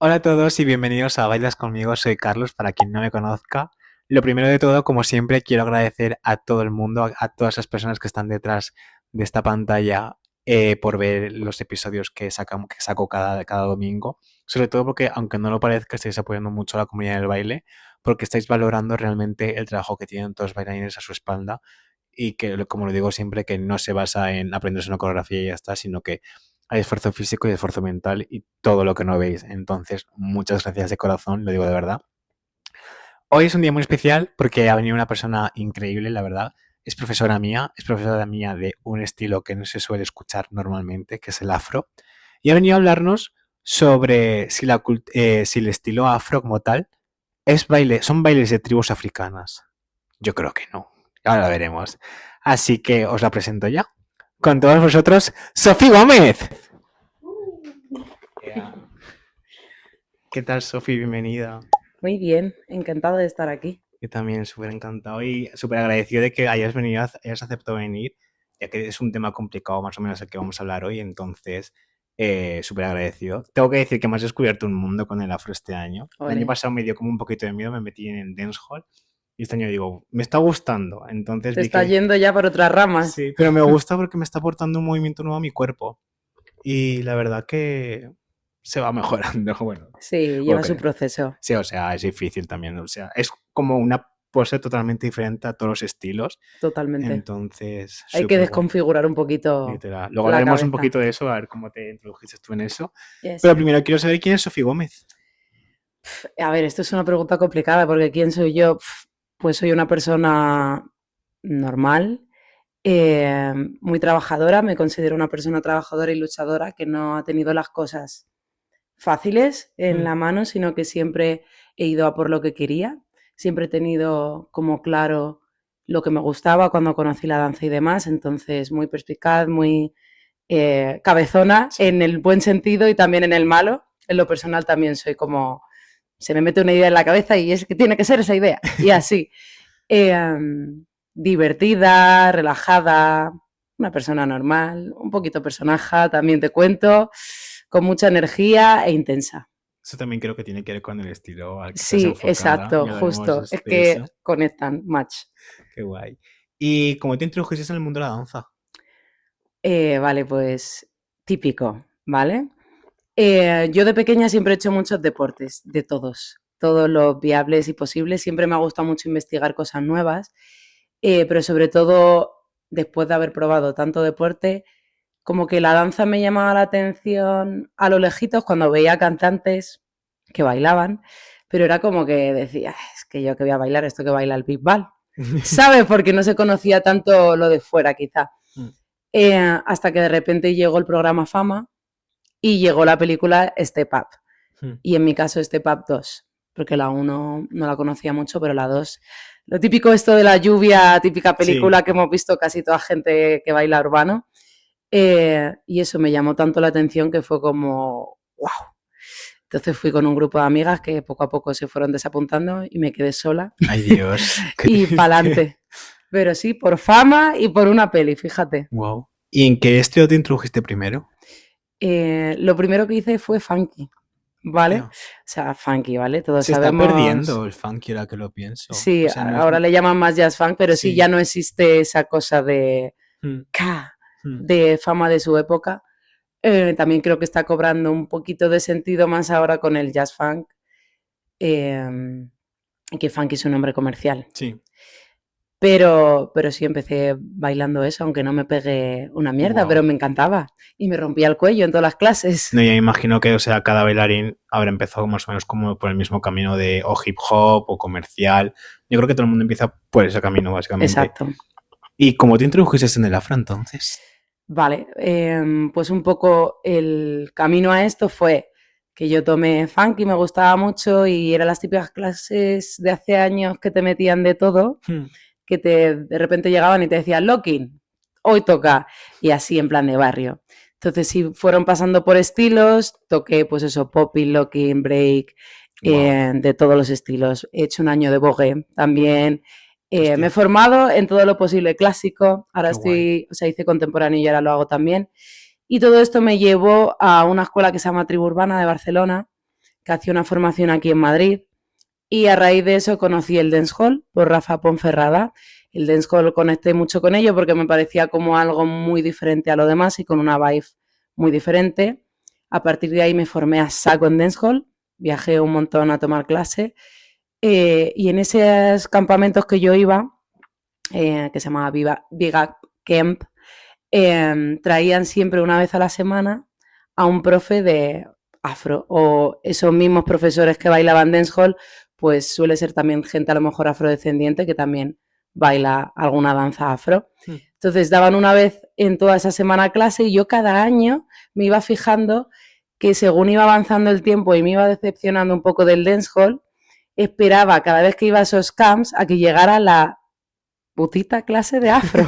Hola a todos y bienvenidos a Bailas conmigo, soy Carlos, para quien no me conozca. Lo primero de todo, como siempre, quiero agradecer a todo el mundo, a todas las personas que están detrás de esta pantalla por ver los episodios que saco cada domingo. Sobre todo porque, aunque no lo parezca, estáis apoyando mucho a la comunidad del baile, porque estáis valorando realmente el trabajo que tienen todos los bailarines a su espalda y que, como lo digo siempre, que no se basa en aprenderse una coreografía y ya está, sino que hay esfuerzo físico y esfuerzo mental y todo lo que no veis. Entonces, muchas gracias de corazón, lo digo de verdad. Hoy es un día muy especial porque ha venido una persona increíble, la verdad. Es profesora mía de un estilo que no se suele escuchar normalmente, que es el afro. Y ha venido a hablarnos sobre si el estilo afro como tal son bailes de tribus africanas. Yo creo que no. Ahora lo veremos. Así que os la presento ya. Con todos vosotros, Sofía Gómez. Yeah. ¿Qué tal, Sofía? Bienvenida. Muy bien, encantado de estar aquí. Yo también súper encantado y súper agradecido de que hayas venido, hayas aceptado venir, ya que es un tema complicado más o menos el que vamos a hablar hoy, entonces súper agradecido. Tengo que decir que me has descubierto un mundo con el afro este año. El año Ole, pasado me dio como un poquito de miedo, me metí en el dancehall y este año digo, me está gustando, entonces te vi está que yendo ya por otras ramas. sí, pero me gusta porque me está aportando un movimiento nuevo a mi cuerpo y la verdad que se va mejorando, bueno, Sí, o lleva su creo. proceso, Sí, o sea, es difícil también. O sea, es como una pose totalmente diferente a todos los estilos. totalmente. Entonces, Hay que súper guay. desconfigurar un poquito Literal. Luego la hablaremos un cabeza. poquito de eso, a ver cómo te introdujiste tú en eso. Yes. Pero primero quiero saber quién es Sofía Gómez. A ver, esto es una pregunta complicada porque ¿quién soy yo? Pues soy una persona normal, muy trabajadora. Me considero una persona trabajadora y luchadora que no ha tenido las cosas fáciles en Mm, la mano, sino que siempre he ido a por lo que quería. Siempre he tenido como claro lo que me gustaba cuando conocí la danza y demás, entonces muy perspicaz, muy cabezona sí. en el buen sentido y también en el malo. En lo personal también soy como, se me mete una idea en la cabeza y es que tiene que ser esa idea. Y así, divertida, relajada, una persona normal, un poquito personaje, también te cuento, con mucha energía e intensa. Eso también creo que tiene que ver con el estilo al que estás Sí, enfocada. exacto, Ya hablaremos justo. Es de que eso. conectan, match. Qué guay. ¿Y cómo te introdujiste en el mundo de la danza? Vale, pues típico, ¿vale? Yo de pequeña siempre he hecho muchos deportes, de todos los viables y posibles. Siempre me ha gustado mucho investigar cosas nuevas, pero sobre todo después de haber probado tanto deporte, como que la danza me llamaba la atención a lo lejitos cuando veía cantantes que bailaban, pero era como que decía, es que yo que voy a bailar esto que baila el Big Bang, ¿sabes? Porque no se conocía tanto lo de fuera quizá. Mm, Hasta que de repente llegó el programa Fama y llegó la película Step Up. mm. Y en mi caso Step Up 2, porque la uno no la conocía mucho, pero la 2, lo típico esto de la lluvia, típica Sí, película que hemos visto casi toda gente que baila urbano. Y eso me llamó tanto la atención que fue como, wow. Entonces fui con un grupo de amigas que poco a poco se fueron desapuntando y me quedé sola ay Dios, qué y triste. pa'lante. Pero sí, por fama y por una peli, fíjate. Wow. ¿Y en qué estilo te introdujiste primero? Lo primero que hice fue funky, ¿vale? O Tío, sea, funky, ¿vale? Todos se está sabemos. perdiendo el funky ahora que lo pienso. Sí, O sea, no es... ahora le llaman más jazz funk, pero sí, ya Sí. no existe esa cosa de Mm, K, mm. de fama de su época. También creo que está cobrando un poquito de sentido más ahora con el jazz funk, eh, que funk es un nombre comercial. Sí. Pero sí empecé bailando eso, aunque no me pegué una mierda, pero Wow. me encantaba. Y me rompía el cuello en todas las clases. No, ya me imagino que, o sea, cada bailarín habrá empezado más o menos como por el mismo camino de o hip hop o comercial. Yo creo que todo el mundo empieza por ese camino, básicamente. Exacto. ¿Y cómo te introdujiste en el afro entonces? Vale, pues un poco el camino a esto fue que yo tomé funk y me gustaba mucho y eran las típicas clases de hace años que te metían de todo, Hmm, que de repente llegaban y te decían, locking, hoy toca, y así en plan de barrio. Entonces sí fueron pasando por estilos, toqué pues eso, popping, locking, break, wow. de todos los estilos. He hecho un año de bogue también. Me he Hostia, formado en todo lo posible clásico, ahora qué guay. estoy, o sea, hice contemporáneo y ahora lo hago también. Y todo esto me llevó a una escuela que se llama Tribu Urbana de Barcelona, que hacía una formación aquí en Madrid. Y a raíz de eso conocí el dancehall por Rafa Ponferrada. El dancehall conecté mucho con ello porque me parecía como algo muy diferente a lo demás y con una vibe muy diferente. A partir de ahí me formé a saco en dancehall, viajé un montón a tomar clases y en esos campamentos que yo iba, que se llamaba Big Up Camp, traían siempre una vez a la semana a un profe de afro o esos mismos profesores que bailaban dancehall, pues suele ser también gente a lo mejor afrodescendiente que también baila alguna danza afro. Entonces daban una vez en toda esa semana clase y yo cada año me iba fijando que según iba avanzando el tiempo y me iba decepcionando un poco del dancehall, esperaba cada vez que iba a esos camps a que llegara la putita clase de afro.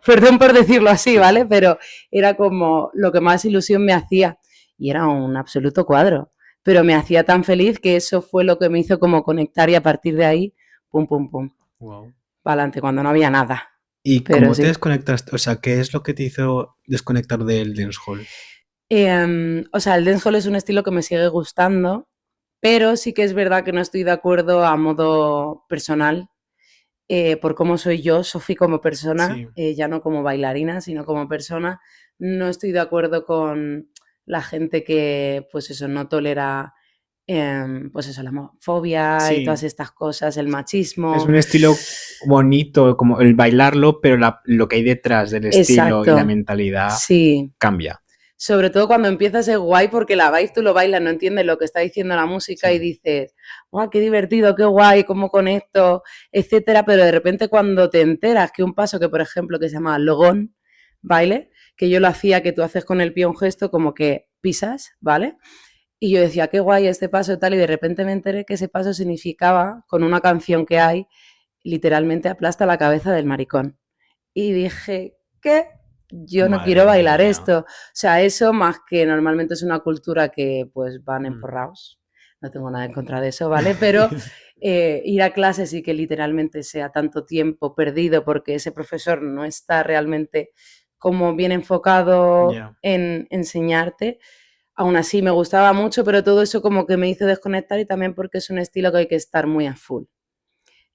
Perdón por decirlo así, ¿vale? Pero era como lo que más ilusión me hacía. Y era un absoluto cuadro. Pero me hacía tan feliz que eso fue lo que me hizo como conectar y a partir de ahí, pum, pum, pum. Wow. Para adelante, cuando no había nada. ¿Y Pero cómo te sí. desconectaste? O sea, ¿qué es lo que te hizo desconectar del dancehall? O sea, el dancehall es un estilo que me sigue gustando, pero sí que es verdad que no estoy de acuerdo a modo personal por cómo soy yo, Sofi como persona, Sí. ya no como bailarina, sino como persona. No estoy de acuerdo con la gente que, pues eso, no tolera, pues eso, la homofobia y todas Sí. estas cosas, el Es machismo. un estilo bonito, como el bailarlo, pero lo que hay detrás del estilo y la Exacto, mentalidad sí. cambia. Sobre todo cuando empiezas es guay porque la vibe tú lo bailas, no entiendes lo que está diciendo la música y Sí. dices, ¡guau, qué divertido, qué guay, cómo conecto, etcétera! Pero de repente cuando te enteras que un paso que, por ejemplo, que se llama logón, ¿vale? Que yo lo hacía, que tú haces con el pie un gesto como que pisas, ¿vale? Y yo decía, qué guay este paso tal, y de repente me enteré que ese paso significaba, con una canción que hay, literalmente aplasta la cabeza del maricón. Y dije, ¿qué? Yo no Madre quiero bailar mía. esto. O sea, eso más que normalmente es una cultura que pues van Mm. emporrados. No tengo nada en contra de eso, ¿vale? Pero ir a clases y que literalmente sea tanto tiempo perdido porque ese profesor no está realmente como bien enfocado Ya. en enseñarte. Aún así me gustaba mucho, pero todo eso como que me hizo desconectar y también porque es un estilo que hay que estar muy a full.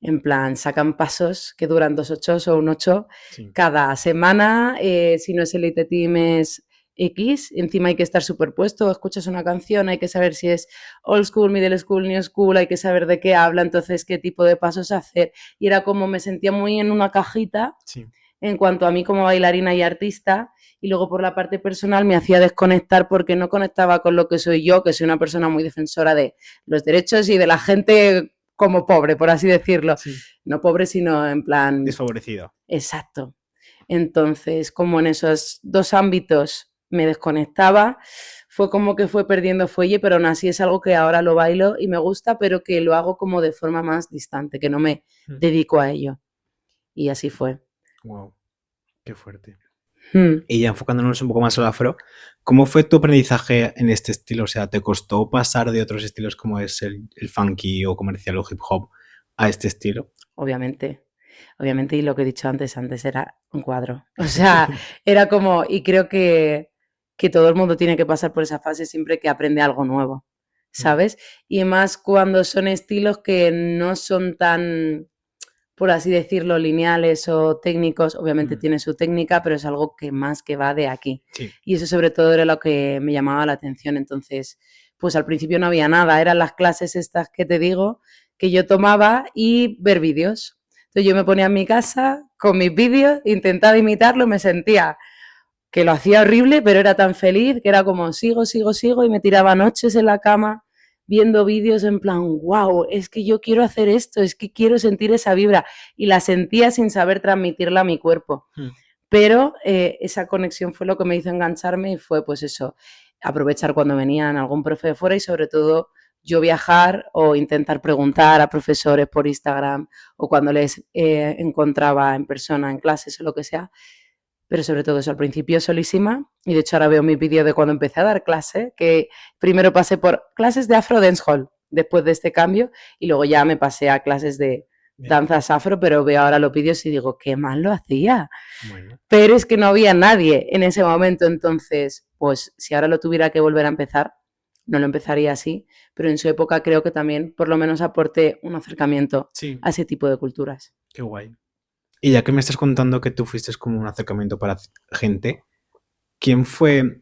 En plan, sacan pasos que duran 2 8 o un 8 Sí. cada semana. Si no es Elite Team es X. Encima hay que estar superpuesto. Escuchas una canción, hay que saber si es old school, middle school, new school. Hay que saber de qué habla, entonces qué tipo de pasos hacer. Y era como me sentía muy en una cajita Sí. en cuanto a mí como bailarina y artista. Y luego por la parte personal me hacía desconectar porque no conectaba con lo que soy yo, que soy una persona muy defensora de los derechos y de la gente como pobre, por así decirlo. Sí. No pobre, sino en plan... Desfavorecido. Exacto. Entonces, como en esos dos ámbitos me desconectaba, fue como que fue perdiendo fuelle, pero aún así es algo que ahora lo bailo y me gusta, pero que lo hago como de forma más distante, que no me dedico a ello. Y así fue. Wow, qué fuerte. Hmm. Y ya enfocándonos un poco más al afro, ¿cómo fue tu aprendizaje en este estilo? O sea, ¿te costó pasar de otros estilos como es el funky o comercial o hip hop a este estilo? Obviamente, obviamente, y lo que he dicho antes era un cuadro. O sea, era como, y creo que todo el mundo tiene que pasar por esa fase siempre que aprende algo nuevo, ¿sabes? Y más cuando son estilos que no son tan, por así decirlo, lineales o técnicos. Obviamente tiene su técnica, pero es algo que más que va de aquí. Sí. Y eso sobre todo era lo que me llamaba la atención. Entonces, pues al principio no había nada, eran las clases estas que te digo, que yo tomaba y ver vídeos. Entonces yo me ponía en mi casa con mis vídeos, intentaba imitarlo, me sentía que lo hacía horrible, pero era tan feliz que era como sigo, sigo, sigo y me tiraba noches en la cama viendo vídeos en plan, wow, es que yo quiero hacer esto, es que quiero sentir esa vibra y la sentía sin saber transmitirla a mi cuerpo. Pero esa conexión fue lo que me hizo engancharme y fue pues eso, aprovechar cuando venían algún profe de fuera y sobre todo yo viajar o intentar preguntar a profesores por Instagram o cuando les encontraba en persona en clases o lo que sea, pero sobre todo eso, al principio solísima, y de hecho ahora veo mis vídeos de cuando empecé a dar clase, que primero pasé por clases de Afro Dancehall, después de este cambio, y luego ya me pasé a clases de danzas afro, pero veo ahora los vídeos y digo, qué mal lo hacía. Bueno. Pero es que no había nadie en ese momento, entonces, pues si ahora lo tuviera que volver a empezar, no lo empezaría así, pero en su época creo que también por lo menos aporté un acercamiento Sí, a ese tipo de culturas. qué guay. Y ya que me estás contando que tú fuiste como un acercamiento para gente, ¿quién fue,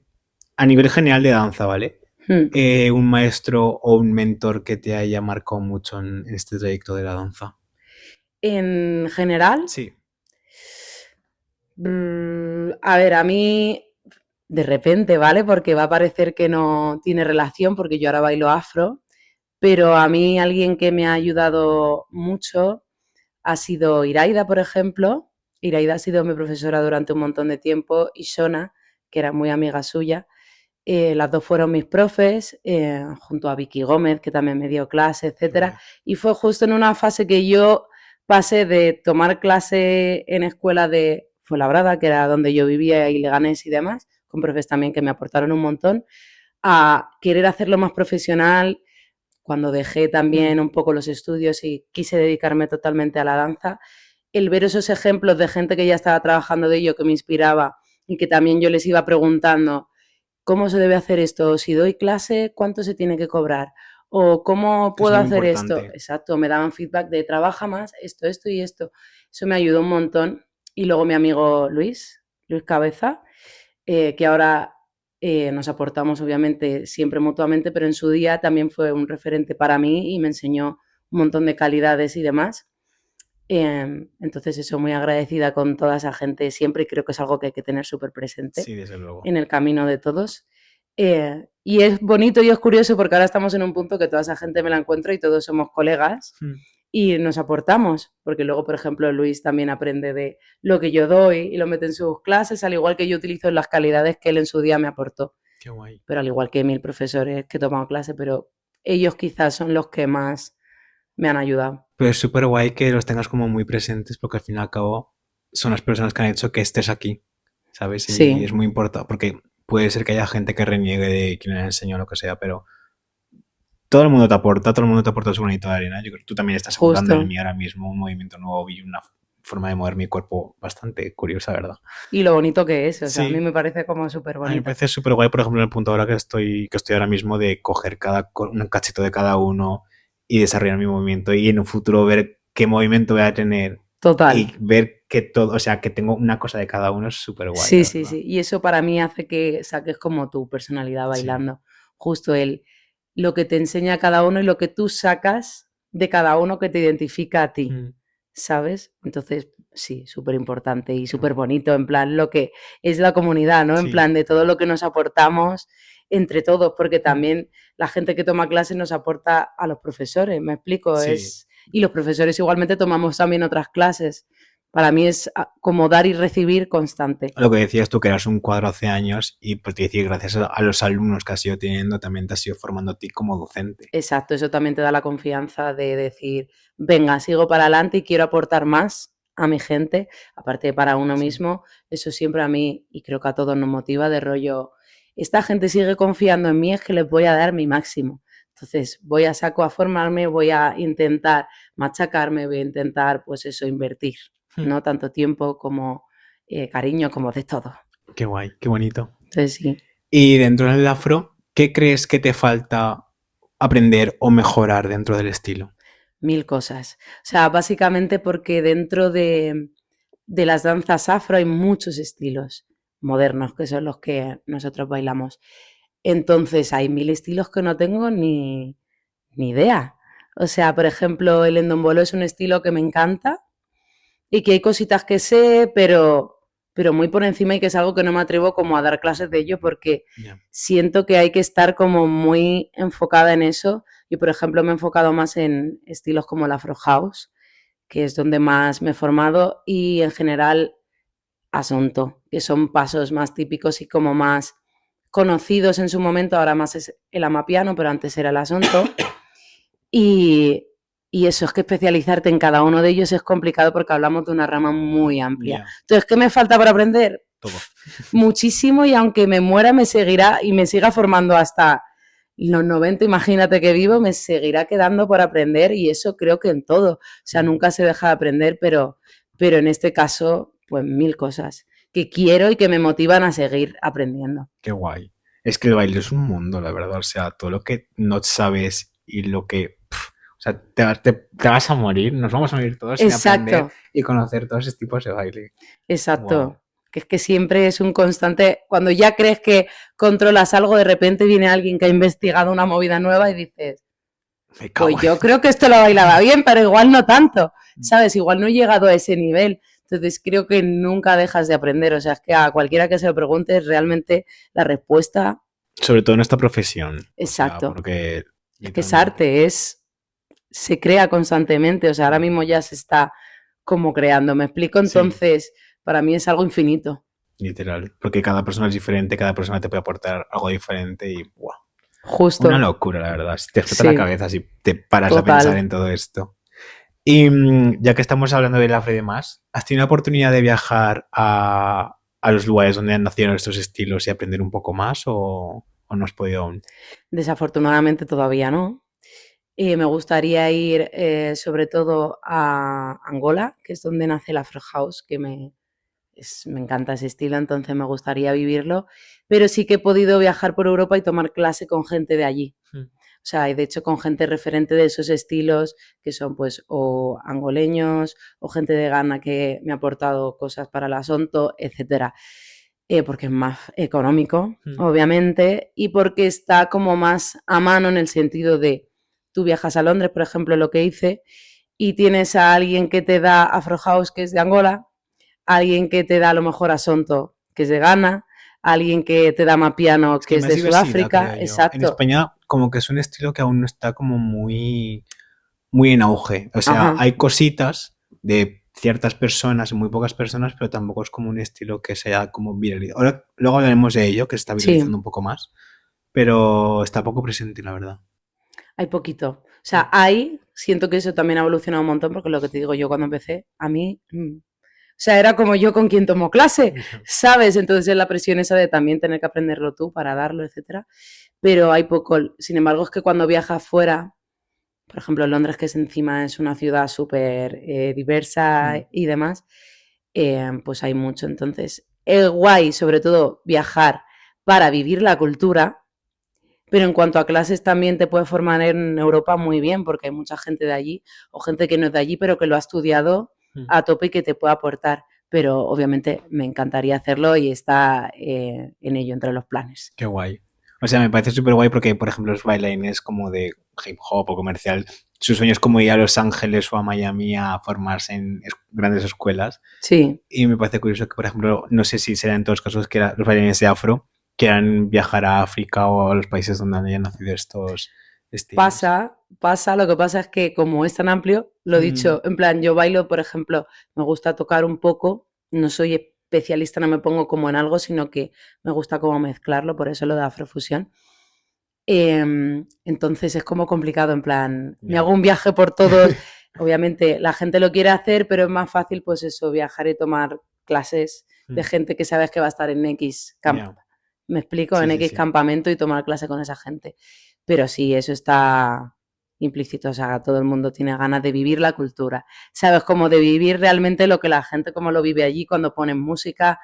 a nivel general de danza, ¿vale? Hmm. Un maestro o un mentor que te haya marcado mucho en este trayecto de la danza. En general, Sí, a ver, a mí de repente, ¿vale? Porque va a parecer que no tiene relación, porque yo ahora bailo afro, pero a mí alguien que me ha ayudado mucho ha sido Iraida, por ejemplo. Iraida ha sido mi profesora durante un montón de tiempo y Shona, que era muy amiga suya. Las dos fueron mis profes, junto a Vicky Gómez, que también me dio clase, qué etcétera. guay. Y fue justo en una fase que yo pasé de tomar clase en escuela de Fuenlabrada, que era donde yo vivía, y Leganés y demás, con profes también que me aportaron un montón, a querer hacerlo más profesional. Cuando dejé Mm, también un poco los estudios y quise dedicarme totalmente a la danza, el ver esos ejemplos de gente que ya estaba trabajando de ello, que me inspiraba y que también yo les iba preguntando, ¿cómo se debe hacer esto? Si doy clase, ¿cuánto se tiene que cobrar? ¿O cómo es puedo muy hacer esto? importante. Exacto, me daban feedback de trabaja más, esto y esto. Eso me ayudó un montón. Y luego mi amigo Luis Cabeza, que ahora nos aportamos obviamente siempre mutuamente, pero en su día también fue un referente para mí y me enseñó un montón de calidades y demás. Entonces eso, muy agradecida con toda esa gente siempre y creo que es algo que hay que tener súper presente Sí, desde luego. en el camino de todos. Y es bonito y es curioso porque ahora estamos en un punto que toda esa gente me la encuentro y todos somos colegas Mm, y nos aportamos, porque luego, por ejemplo, Luis también aprende de lo que yo doy y lo mete en sus clases, al igual que yo utilizo las calidades que él en su día me aportó, qué guay. pero al igual que 1000 profesores que he tomado clase, pero ellos quizás son los que más me han ayudado. Pero es súper guay que los tengas como muy presentes porque al fin y al cabo son las personas que han hecho que estés aquí, ¿sabes? Y Sí, es muy importante porque puede ser que haya gente que reniegue de quien le enseñó lo que sea, pero todo el mundo te aporta su granito de arena. Yo creo que tú también estás aportando en justo. mí ahora mismo un movimiento nuevo y una forma de mover mi cuerpo bastante curiosa, ¿verdad? Y lo bonito que es, o sea, a mí Sí, me parece como súper a mí me bonito. parece súper guay, por ejemplo, en el punto ahora que estoy ahora mismo de coger un cachito de cada uno y desarrollar mi movimiento y en un futuro ver qué movimiento voy a tener Total. y ver que todo, o sea, que tengo una cosa de cada uno es súper guay, Sí, la sí, verdad. sí. Y eso para mí hace que saques como tu personalidad Sí. bailando. Justo lo que te enseña cada uno y lo que tú sacas de cada uno que te identifica a ti, Mm, ¿sabes? Entonces, sí, súper importante y qué súper guay. bonito, en plan, lo que es la comunidad, ¿no? En Sí. plan, de todo lo que nos aportamos entre todos, porque Mm, también la gente que toma clases nos aporta a los profesores, me explico, sí. y los profesores igualmente tomamos también otras clases. Para mí es como dar y recibir constante. Lo que decías tú, que eras un cuadro hace años y pues te decía, gracias a los alumnos que has ido teniendo, también te has ido formando a ti como docente. Exacto, eso también te da la confianza de decir, venga, sigo para adelante y quiero aportar más a mi gente, aparte de para uno Sí. mismo, eso siempre a mí y creo que a todos nos motiva de rollo, esta gente sigue confiando en mí, es que les voy a dar mi máximo. Entonces voy a saco a formarme, voy a intentar machacarme, voy a intentar, pues eso, invertir, Mm, ¿no? Tanto tiempo como cariño, como de todo. qué guay, qué bonito. Entonces sí, Y dentro del afro, ¿qué crees que te falta aprender o mejorar dentro del estilo? 1000 cosas. O sea, básicamente porque dentro de las danzas afro hay muchos estilos modernos, que son los que nosotros bailamos. Entonces hay 1000 estilos que no tengo ni idea. O sea, por ejemplo, el endombolo es un estilo que me encanta y que hay cositas que sé, pero muy por encima y que es algo que no me atrevo como a dar clases de ello porque Ya. siento que hay que estar como muy enfocada en eso. Yo, por ejemplo, me he enfocado más en estilos como el Afro House, que es donde más me he formado, y en general Asunto, que son pasos más típicos y como más conocidos en su momento, ahora más es el amapiano, pero antes era el Asunto. Y, y eso es que especializarte en cada uno de ellos es complicado porque hablamos de una rama muy amplia. Ya. Entonces, ¿qué me falta para aprender? Todo. Muchísimo y aunque me muera me seguirá y me siga formando hasta los 90, imagínate que vivo, me seguirá quedando por aprender y eso creo que en todo. O sea, Mm, nunca se deja de aprender, pero en este caso, pues 1000 cosas que quiero y que me motivan a seguir aprendiendo. qué guay. Es que el baile es un mundo, la verdad. O sea, todo lo que no sabes y lo que... o sea, te vas a morir, nos vamos a morir todos sin aprender Exacto, y conocer todos esos tipos de baile. Wow, exacto. Que es que siempre es un constante. Cuando ya crees que controlas algo, de repente viene alguien que ha investigado una movida nueva y dices, me pues cago yo en... creo que esto lo bailaba bien, pero igual no tanto, ¿sabes? Igual no he llegado a ese nivel. Entonces creo que nunca dejas de aprender. O sea, es que a cualquiera que se lo pregunte, realmente la respuesta, Sobre todo en esta profesión. O sea, exacto. porque Es que es literalmente... arte, se crea constantemente. O sea, ahora mismo ya se está como creando. ¿Me explico? Sí, Entonces, para mí es algo infinito. literal. Porque cada persona es diferente, cada persona te puede aportar algo diferente y... ¡Wow! Una Justo. locura, la verdad. Te explota la Sí, cabeza si te paras a pensar total. en todo esto. Y ya que estamos hablando del afro y demás, ¿has tenido la oportunidad de viajar a los lugares donde han nacido estos estilos y aprender un poco más o no has podido aún? Desafortunadamente todavía no. Me gustaría ir sobre todo a Angola, que es donde nace el Afro House, que me encanta ese estilo, entonces me gustaría vivirlo. Pero sí que he podido viajar por Europa y tomar clase con gente de allí. Mm. O sea, y de hecho con gente referente de esos estilos, que son pues o angoleños o gente de Ghana que me ha aportado cosas para el asunto, etcétera. Porque es más económico, Mm. obviamente, y porque está como más a mano en el sentido de tú viajas a Londres, por ejemplo, lo que hice, y tienes a alguien que te da Afro House, que es de Angola, alguien que te da a lo mejor Asonto, que es de Ghana, alguien que te da Mapiano, Es que que hay es más de diversidad, Sudáfrica, creo yo. En exacto. España como que es un estilo que aún no está como muy, muy en auge. O sea, Ajá. hay cositas de ciertas personas, muy pocas personas, pero tampoco es como un estilo que sea como viralizado. Ahora, luego hablaremos de ello, que se está viralizando Sí, un poco más, pero está poco presente, la verdad. hay poquito. O sea, hay, siento que eso también ha evolucionado un montón, porque lo que te digo yo cuando empecé, a mí, o sea, era como yo con quien tomo clase, ¿sabes? Entonces es la presión esa de también tener que aprenderlo tú para darlo, etcétera. Pero hay poco. Sin embargo, es que cuando viajas fuera, por ejemplo, Londres, que es encima es una ciudad súper diversa Mm. y demás, pues hay mucho. Entonces, es guay, sobre todo, viajar para vivir la cultura, pero en cuanto a clases también te puedes formar en Europa muy bien, porque hay mucha gente de allí o gente que no es de allí, pero que lo ha estudiado Mm. a tope y que te puede aportar. Pero obviamente me encantaría hacerlo y está en ello entre los planes. Qué guay. O sea, me parece súper guay porque, por ejemplo, los bailarines como de hip hop o comercial, su sueño es como ir a Los Ángeles o a Miami a formarse en grandes escuelas. Sí, Y me parece curioso que, por ejemplo, no sé si será en todos los casos que los bailarines de afro quieran viajar a África o a los países donde hayan nacido estos estilos. pasa, lo que pasa es que como es tan amplio, lo he Mm, dicho, en plan, yo bailo, por ejemplo, me gusta tocar un poco, no soy especialista, no me pongo como en algo, sino que me gusta como mezclarlo, por eso lo de afrofusión. Entonces es como complicado, en plan, me ya. hago un viaje por todos, obviamente la gente lo quiere hacer, pero es más fácil pues eso, viajar y tomar clases de Mm, gente que sabes que va a estar en X camp, ya. me explico, Sí, en sí, X sí. campamento y tomar clase con esa gente. Pero sí, eso está implícito, o sea, todo el mundo tiene ganas de vivir la cultura, sabes, como de vivir realmente lo que la gente como lo vive allí cuando ponen música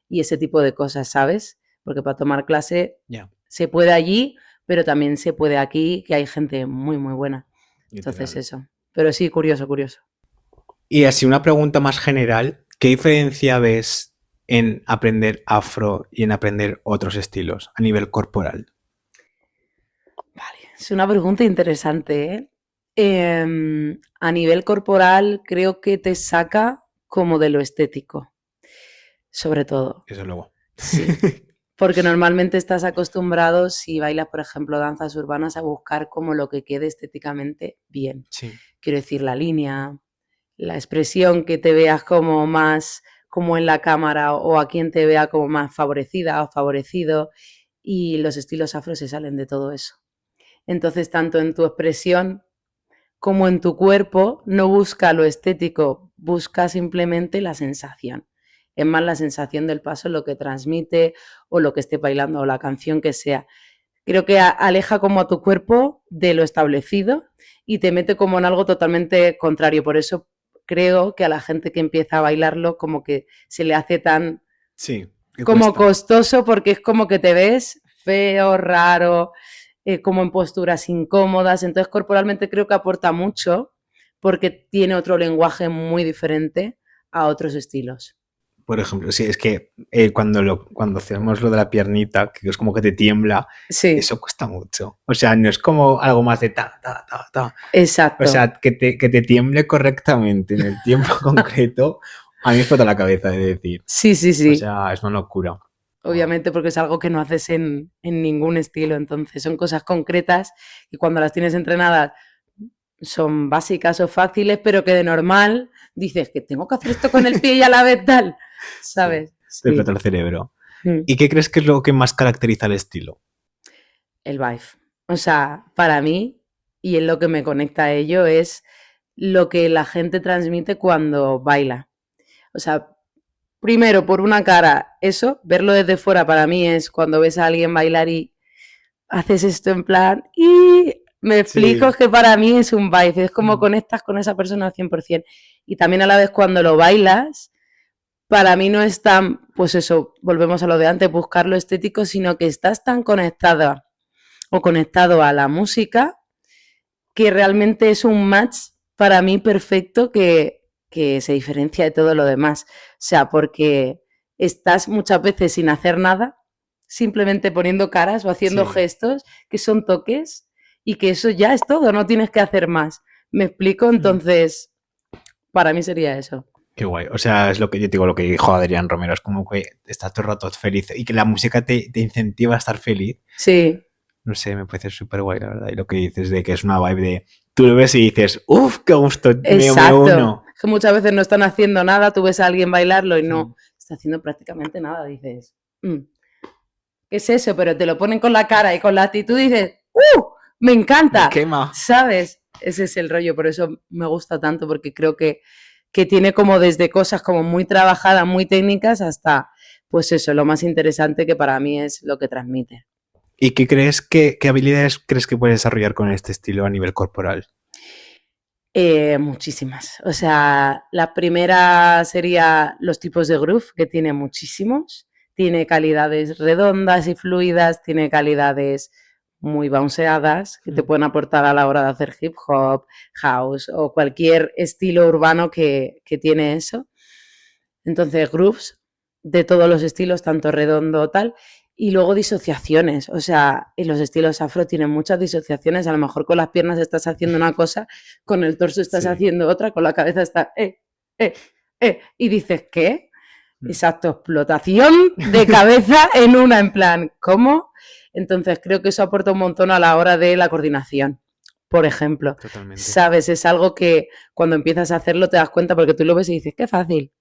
y ese tipo de cosas, ¿sabes? Porque para tomar clase Ya, se puede allí, pero también se puede aquí, que hay gente muy, muy buena. Entonces literal. eso. Pero sí, curioso, curioso. Y así una pregunta más general, ¿qué diferencia ves en aprender afro y en aprender otros estilos a nivel corporal? Vale, es una pregunta interesante, ¿eh? A nivel corporal, creo que te saca como de lo estético, sobre todo. Eso luego. Sí. Porque normalmente estás acostumbrado, si bailas, por ejemplo, danzas urbanas, a buscar como lo que quede estéticamente bien. Sí, Quiero decir, la línea, la expresión, que te veas como más como en la cámara o a quien te vea como más favorecida o favorecido, y los estilos afro se salen de todo eso. Entonces, tanto en tu expresión como en tu cuerpo, no busca lo estético, busca simplemente la sensación. Es más la sensación del paso lo que transmite o lo que esté bailando o la canción que sea. Creo que aleja como a tu cuerpo de lo establecido y te mete como en algo totalmente contrario. Por eso creo que a la gente que empieza a bailarlo como que se le hace tan sí, que como cuesta. costoso, porque es como que te ves feo, raro, como en posturas incómodas. Entonces, corporalmente creo que aporta mucho porque tiene otro lenguaje muy diferente a otros estilos. Por ejemplo, sí, es que cuando hacemos lo de la piernita, que es como que te tiembla, Sí, eso cuesta mucho. O sea, no es como algo más de ta, ta, ta, ta. O exacto. sea, que te tiemble correctamente en el tiempo concreto, a mí me explota la cabeza de decir. Sí, sí, O sí. sea, es una locura. Wow. Obviamente porque es algo que no haces en ningún estilo. Entonces son cosas concretas y cuando las tienes entrenadas son básicas o fáciles, pero que de normal dices que tengo que hacer esto con el pie y a la vez tal, Sí, ¿sabes? te explota Sí. el cerebro. Mm. ¿Y qué crees que es lo que más caracteriza el estilo? El vibe. O sea, para mí, y en lo que me conecta a ello, es lo que la gente transmite cuando baila. O sea, primero, por una cara, eso, verlo desde fuera para mí es cuando ves a alguien bailar y haces esto en plan, y me explico, es Sí. que para mí es un vibe, es como conectas con esa persona al 100%. Y también a la vez cuando lo bailas, para mí no es tan, pues eso, volvemos a lo de antes, buscar lo estético, sino que estás tan conectada o conectado a la música que realmente es un match para mí perfecto que se diferencia de todo lo demás. O sea, porque estás muchas veces sin hacer nada, simplemente poniendo caras o haciendo Sí. gestos que son toques y que eso ya es todo, no tienes que hacer más. ¿Me explico? Entonces, para mí sería eso. Qué guay. O sea, es lo que yo digo, lo que dijo Adrián Romero, es como que estás todo el rato feliz y que la música te incentiva a estar feliz. Sí, No sé, me parece súper guay, la verdad. Y lo que dices de que es una vibe de. Tú lo ves y dices, uff, qué gusto, me exacto. uno. Es que muchas veces no están haciendo nada, tú ves a alguien bailarlo y no está haciendo prácticamente nada, dices. ¿Qué es eso? Pero te lo ponen con la cara y con la actitud y dices, me Me encanta, quema. ¿sabes? Ese es el rollo, por eso me gusta tanto, porque creo que tiene como desde cosas como muy trabajadas, muy técnicas, hasta, pues eso, lo más interesante que para mí es lo que transmite. ¿Y qué crees qué habilidades crees que puedes desarrollar con este estilo a nivel corporal? Muchísimas. O sea, la primera sería los tipos de groove, que tiene muchísimos. Tiene calidades redondas y fluidas, tiene calidades muy bounceadas que te pueden aportar a la hora de hacer hip hop, house o cualquier estilo urbano que tiene eso. Entonces, grooves de todos los estilos, tanto redondo o tal. Y luego disociaciones, o sea, en los estilos afro tienen muchas disociaciones, a lo mejor con las piernas estás haciendo una cosa, con el torso estás Sí. haciendo otra, con la cabeza está, y dices, ¿qué? Exacto, explotación de cabeza en una, en plan, ¿cómo? Entonces creo que eso aporta un montón a la hora de la coordinación, por ejemplo. Totalmente. ¿Sabes? Es algo que cuando empiezas a hacerlo te das cuenta porque tú lo ves y dices, qué fácil,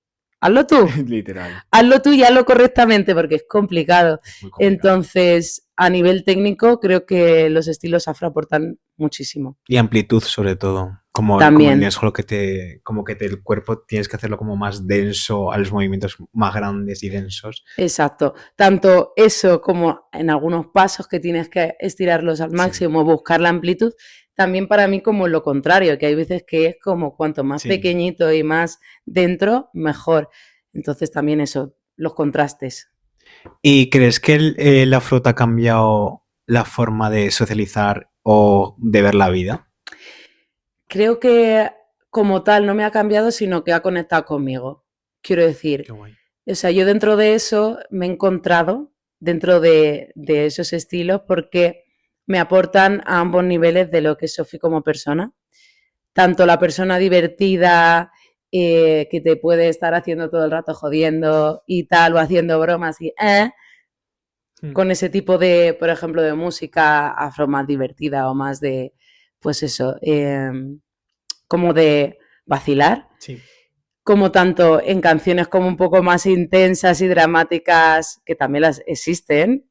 hazlo tú, Literal. hazlo tú y hazlo correctamente porque es complicado. Es muy complicado. Entonces, a nivel técnico, creo que los estilos afro aportan muchísimo. Y amplitud, sobre todo. Como el También, denso, el cuerpo tienes que hacerlo como más denso, a los movimientos más grandes y densos. exacto. Tanto eso como en algunos pasos que tienes que estirarlos al Sí, máximo, buscar la amplitud, también para mí como lo contrario, que hay veces que es como cuanto más sí. pequeñito y más dentro, mejor. Entonces también eso, los contrastes. ¿Y crees que la fruta ha cambiado la forma de socializar o de ver la vida? Creo que como tal no me ha cambiado, sino que ha conectado conmigo. Quiero decir, Qué guay. o sea, yo dentro de eso me he encontrado, dentro de esos estilos, porque me aportan a ambos niveles de lo que es Sofi como persona. Tanto la persona divertida, que te puede estar haciendo todo el rato jodiendo y tal, o haciendo bromas y con ese tipo de, por ejemplo, de música afro más divertida o más de, pues eso, como de vacilar, Sí. como tanto en canciones como un poco más intensas y dramáticas, que también las existen,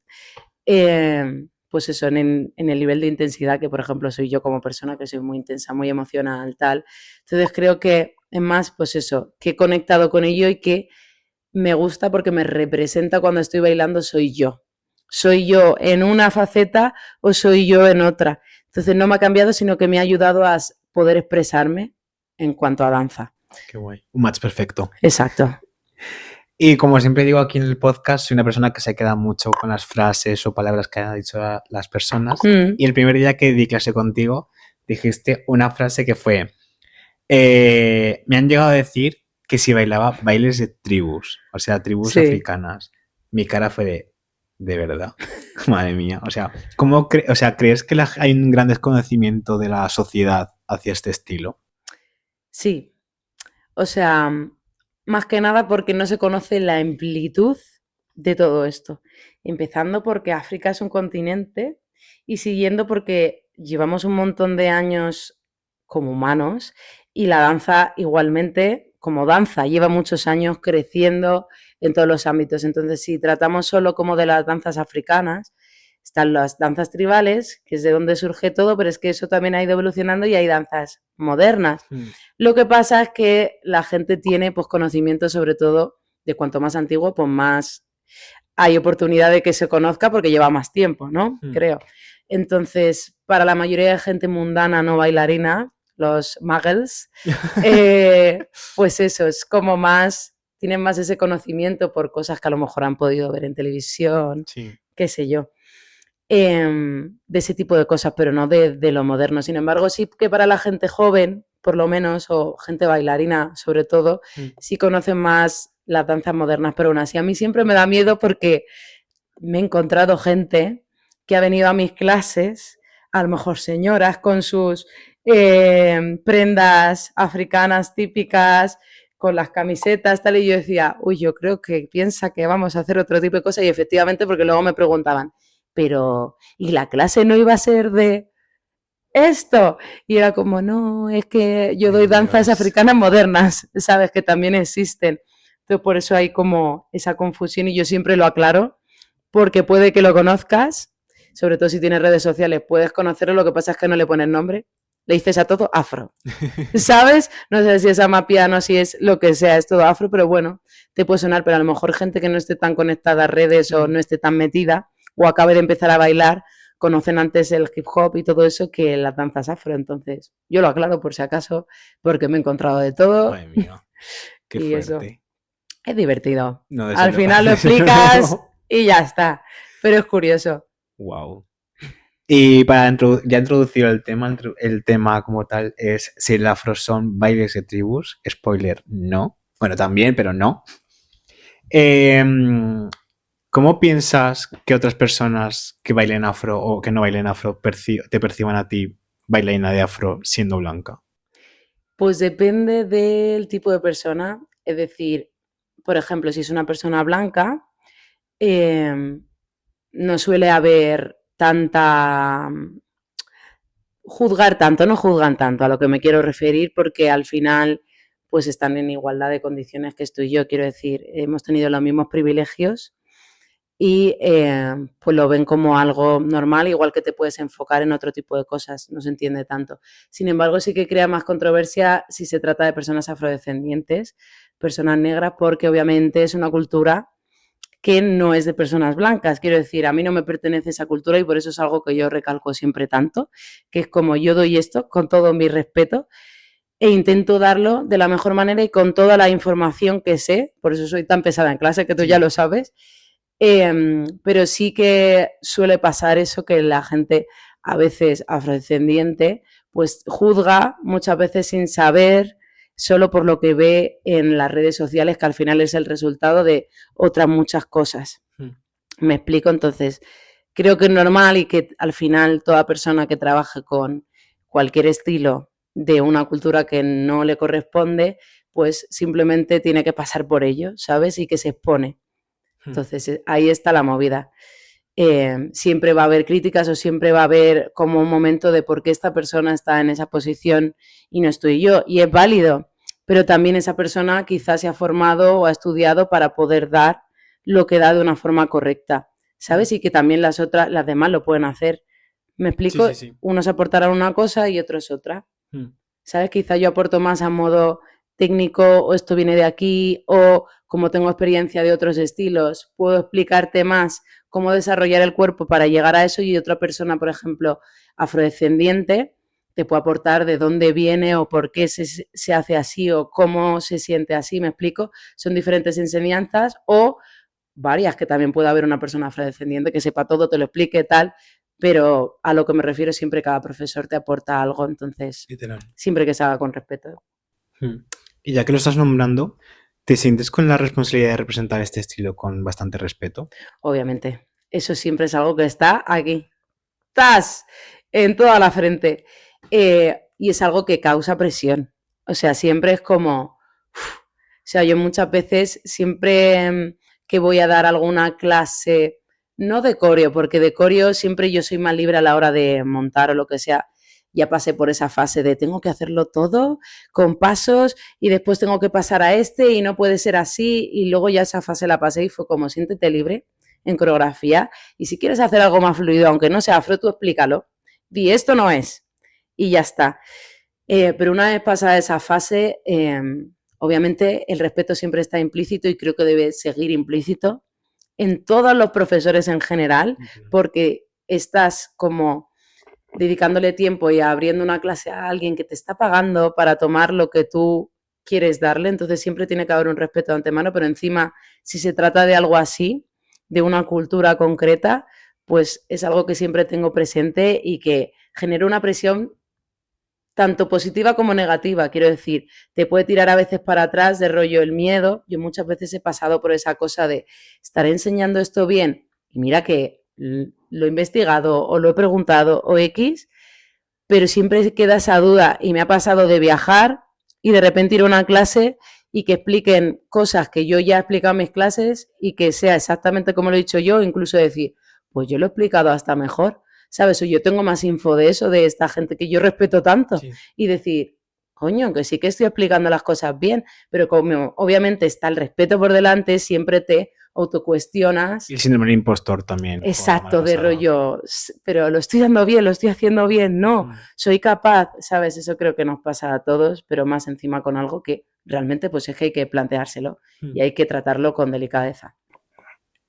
pues eso, en el nivel de intensidad que, por ejemplo, soy yo como persona, que soy muy intensa, muy emocional, tal. Entonces creo que es más, pues eso, que he conectado con ello y que me gusta porque me representa cuando estoy bailando, soy yo. Soy yo en una faceta o soy yo en otra. Entonces no me ha cambiado, sino que me ha ayudado a poder expresarme en cuanto a danza. Qué guay. Un match perfecto. Exacto. Y como siempre digo aquí en el podcast, soy una persona que se queda mucho con las frases o palabras que han dicho las personas. Mm, Y el primer día que di clase contigo, dijiste una frase que fue, me han llegado a decir que si bailaba bailes de tribus, o sea, tribus sí. africanas. Mi cara fue de verdad, madre mía. O sea, o sea, ¿crees que hay un gran desconocimiento de la sociedad hacia este estilo? Sí, o sea, más que nada porque no se conoce la amplitud de todo esto. Empezando porque África es un continente y siguiendo porque llevamos un montón de años como humanos y la danza igualmente, como danza, lleva muchos años creciendo en todos los ámbitos. Entonces, si tratamos solo como de las danzas africanas, están las danzas tribales, que es de donde surge todo, pero es que eso también ha ido evolucionando y hay danzas modernas. Hmm. Lo que pasa es que la gente tiene pues, conocimiento sobre todo de cuanto más antiguo, pues más hay oportunidad de que se conozca porque lleva más tiempo, ¿no? Hmm. Creo. Entonces, para la mayoría de gente mundana no bailarina, los muggles, pues eso, es como más, tienen más ese conocimiento por cosas que a lo mejor han podido ver en televisión, Sí. qué sé yo, de ese tipo de cosas, pero no de lo moderno. Sin embargo, sí que para la gente joven, por lo menos, o gente bailarina sobre todo, Hmm. sí conocen más las danzas modernas, pero aún así a mí siempre me da miedo porque me he encontrado gente que ha venido a mis clases, a lo mejor señoras con sus prendas africanas típicas, con las camisetas, tal, y yo decía, uy, yo creo que piensa que vamos a hacer otro tipo de cosas, y efectivamente, porque luego me preguntaban, pero, ¿y la clase no iba a ser de esto? Y era como, no, es que yo Ay, doy danzas Dios. africanas modernas, sabes que también existen. Entonces, por eso hay como esa confusión y yo siempre lo aclaro, porque puede que lo conozcas, sobre todo si tienes redes sociales, puedes conocerlo, lo que pasa es que no le pones nombre, le dices a todo afro, ¿sabes? No sé si es amapiano, si es lo que sea, es todo afro, pero bueno, te puede sonar, pero a lo mejor gente que no esté tan conectada a redes o Hmm. no esté tan metida o acabe de empezar a bailar, conocen antes el hip hop y todo eso que las danzas afro, entonces yo lo aclaro por si acaso, porque me he encontrado de todo Madre mía, qué y eso. fuerte. Es divertido. No, desde Al luego. final lo Desde explicas luego. y ya está. Pero es curioso. Wow. Y para ya introducir el tema como tal es si el afro son bailes de tribus. Spoiler, no. Bueno, también, pero no. Eh, ¿Cómo piensas que otras personas que bailen afro o que no bailen afro te perciban a ti bailarina de afro siendo blanca? Pues depende del tipo de persona. Es decir, por ejemplo, si es una persona blanca, eh, no suele haber tanta juzgar tanto, no juzgan tanto a lo que me quiero referir, porque al final pues están en igualdad de condiciones que estoy yo. Quiero decir, hemos tenido los mismos privilegios y pues lo ven como algo normal, igual que te puedes enfocar en otro tipo de cosas, no se entiende tanto. Sin embargo, sí que crea más controversia si se trata de personas afrodescendientes, personas negras, porque obviamente es una cultura que no es de personas blancas. Quiero decir, a mí no me pertenece esa cultura y por eso es algo que yo recalco siempre tanto, que es como yo doy esto con todo mi respeto e intento darlo de la mejor manera y con toda la información que sé, por eso soy tan pesada en clase, que tú ya Sí. lo sabes, pero sí que suele pasar eso que la gente a veces afrodescendiente pues juzga muchas veces sin saber solo por lo que ve en las redes sociales que al final es el resultado de otras muchas cosas. Hmm. Me explico, entonces creo que es normal y que al final toda persona que trabaje con cualquier estilo de una cultura que no le corresponde, pues simplemente tiene que pasar por ello, ¿sabes? Y que se expone. Hmm. Entonces, ahí está la movida. Siempre va a haber críticas o siempre va a haber como un momento de por qué esta persona está en esa posición y no estoy yo. Y es válido, pero también esa persona quizás se ha formado o ha estudiado para poder dar lo que da de una forma correcta, Hmm. ¿sabes? Y que también las demás lo pueden hacer. ¿Me Sí, explico? sí, sí. Unos aportarán una cosa y otros otra. Hmm. ¿Sabes? Quizá yo aporto más a modo técnico o esto viene de aquí o como tengo experiencia de otros estilos, puedo explicarte más cómo desarrollar el cuerpo para llegar a eso y otra persona, por ejemplo, afrodescendiente, te puede aportar de dónde viene o por qué se hace así o cómo se siente así, ¿me explico? Son diferentes enseñanzas o varias, que también puede haber una persona afrodescendiente que sepa todo, te lo explique, tal, pero a lo que me refiero siempre cada profesor te aporta algo, entonces Literal. siempre que se haga con respeto. Y ya que lo estás nombrando, ¿te sientes con la responsabilidad de representar este estilo con bastante respeto? Obviamente, eso siempre es algo que está aquí, ¡tas!, en toda la frente. Y es algo que causa presión. O sea, siempre es como... O sea, yo muchas veces, siempre que voy a dar alguna clase, no de coreo, porque de coreo siempre yo soy más libre a la hora de montar o lo que sea. Ya pasé por esa fase de tengo que hacerlo todo con pasos y después tengo que pasar a este y no puede ser así. Y luego ya esa fase la pasé y fue como siéntete libre en coreografía y si quieres hacer algo más fluido, aunque no sea afro, tú explícalo. Di esto no es y ya está. Pero una vez pasada esa fase, obviamente el respeto siempre está implícito y creo que debe seguir implícito en todos los profesores en general, porque estás como dedicándole tiempo y abriendo una clase a alguien que te está pagando para tomar lo que tú quieres darle, entonces siempre tiene que haber un respeto de antemano, pero encima, si se trata de algo así, de una cultura concreta, pues es algo que siempre tengo presente y que genera una presión tanto positiva como negativa, quiero decir, te puede tirar a veces para atrás de rollo el miedo. Yo muchas veces he pasado por esa cosa de estaré enseñando esto bien y mira que lo he investigado o lo he preguntado o X, pero siempre queda esa duda y me ha pasado de viajar y de repente ir a una clase y que expliquen cosas que yo ya he explicado en mis clases y que sea exactamente como lo he dicho yo, incluso decir, pues yo lo he explicado hasta mejor, ¿sabes? O yo tengo más info de eso, de esta gente que yo respeto tanto, Sí. y decir, coño, que sí que estoy explicando las cosas bien, pero como obviamente está el respeto por delante, siempre te autocuestionas. Y el síndrome del impostor también juega una mala Exacto, de pasada. rollo, pero lo estoy dando bien, lo estoy haciendo bien, no, soy capaz, ¿sabes? Eso creo que nos pasa a todos, pero más encima con algo que realmente pues es que hay que planteárselo y hay que tratarlo con delicadeza.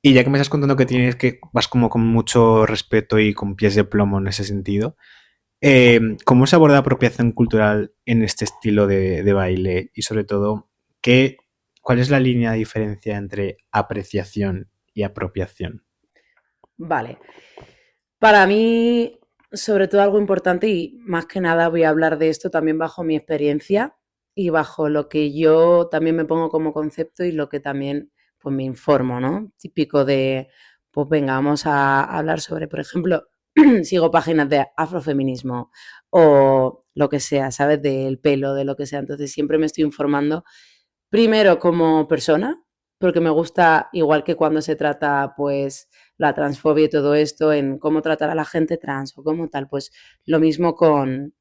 Y ya que me estás contando que tienes que vas como con mucho respeto y con pies de plomo en ese sentido, ¿cómo se aborda apropiación cultural en este estilo de baile? Y sobre todo, ¿cuál es la línea de diferencia entre apreciación y apropiación? Vale, para mí, sobre todo algo importante y más que nada voy a hablar de esto también bajo mi experiencia y bajo lo que yo también me pongo como concepto y lo que también pues me informo, ¿no? Típico de, pues venga, vamos a hablar sobre, por ejemplo, sigo páginas de afrofeminismo o lo que sea, ¿sabes? Del pelo, de lo que sea. Entonces siempre me estoy informando primero como persona, porque me gusta, igual que cuando se trata pues la transfobia y todo esto, en cómo tratar a la gente trans o cómo tal, pues lo mismo con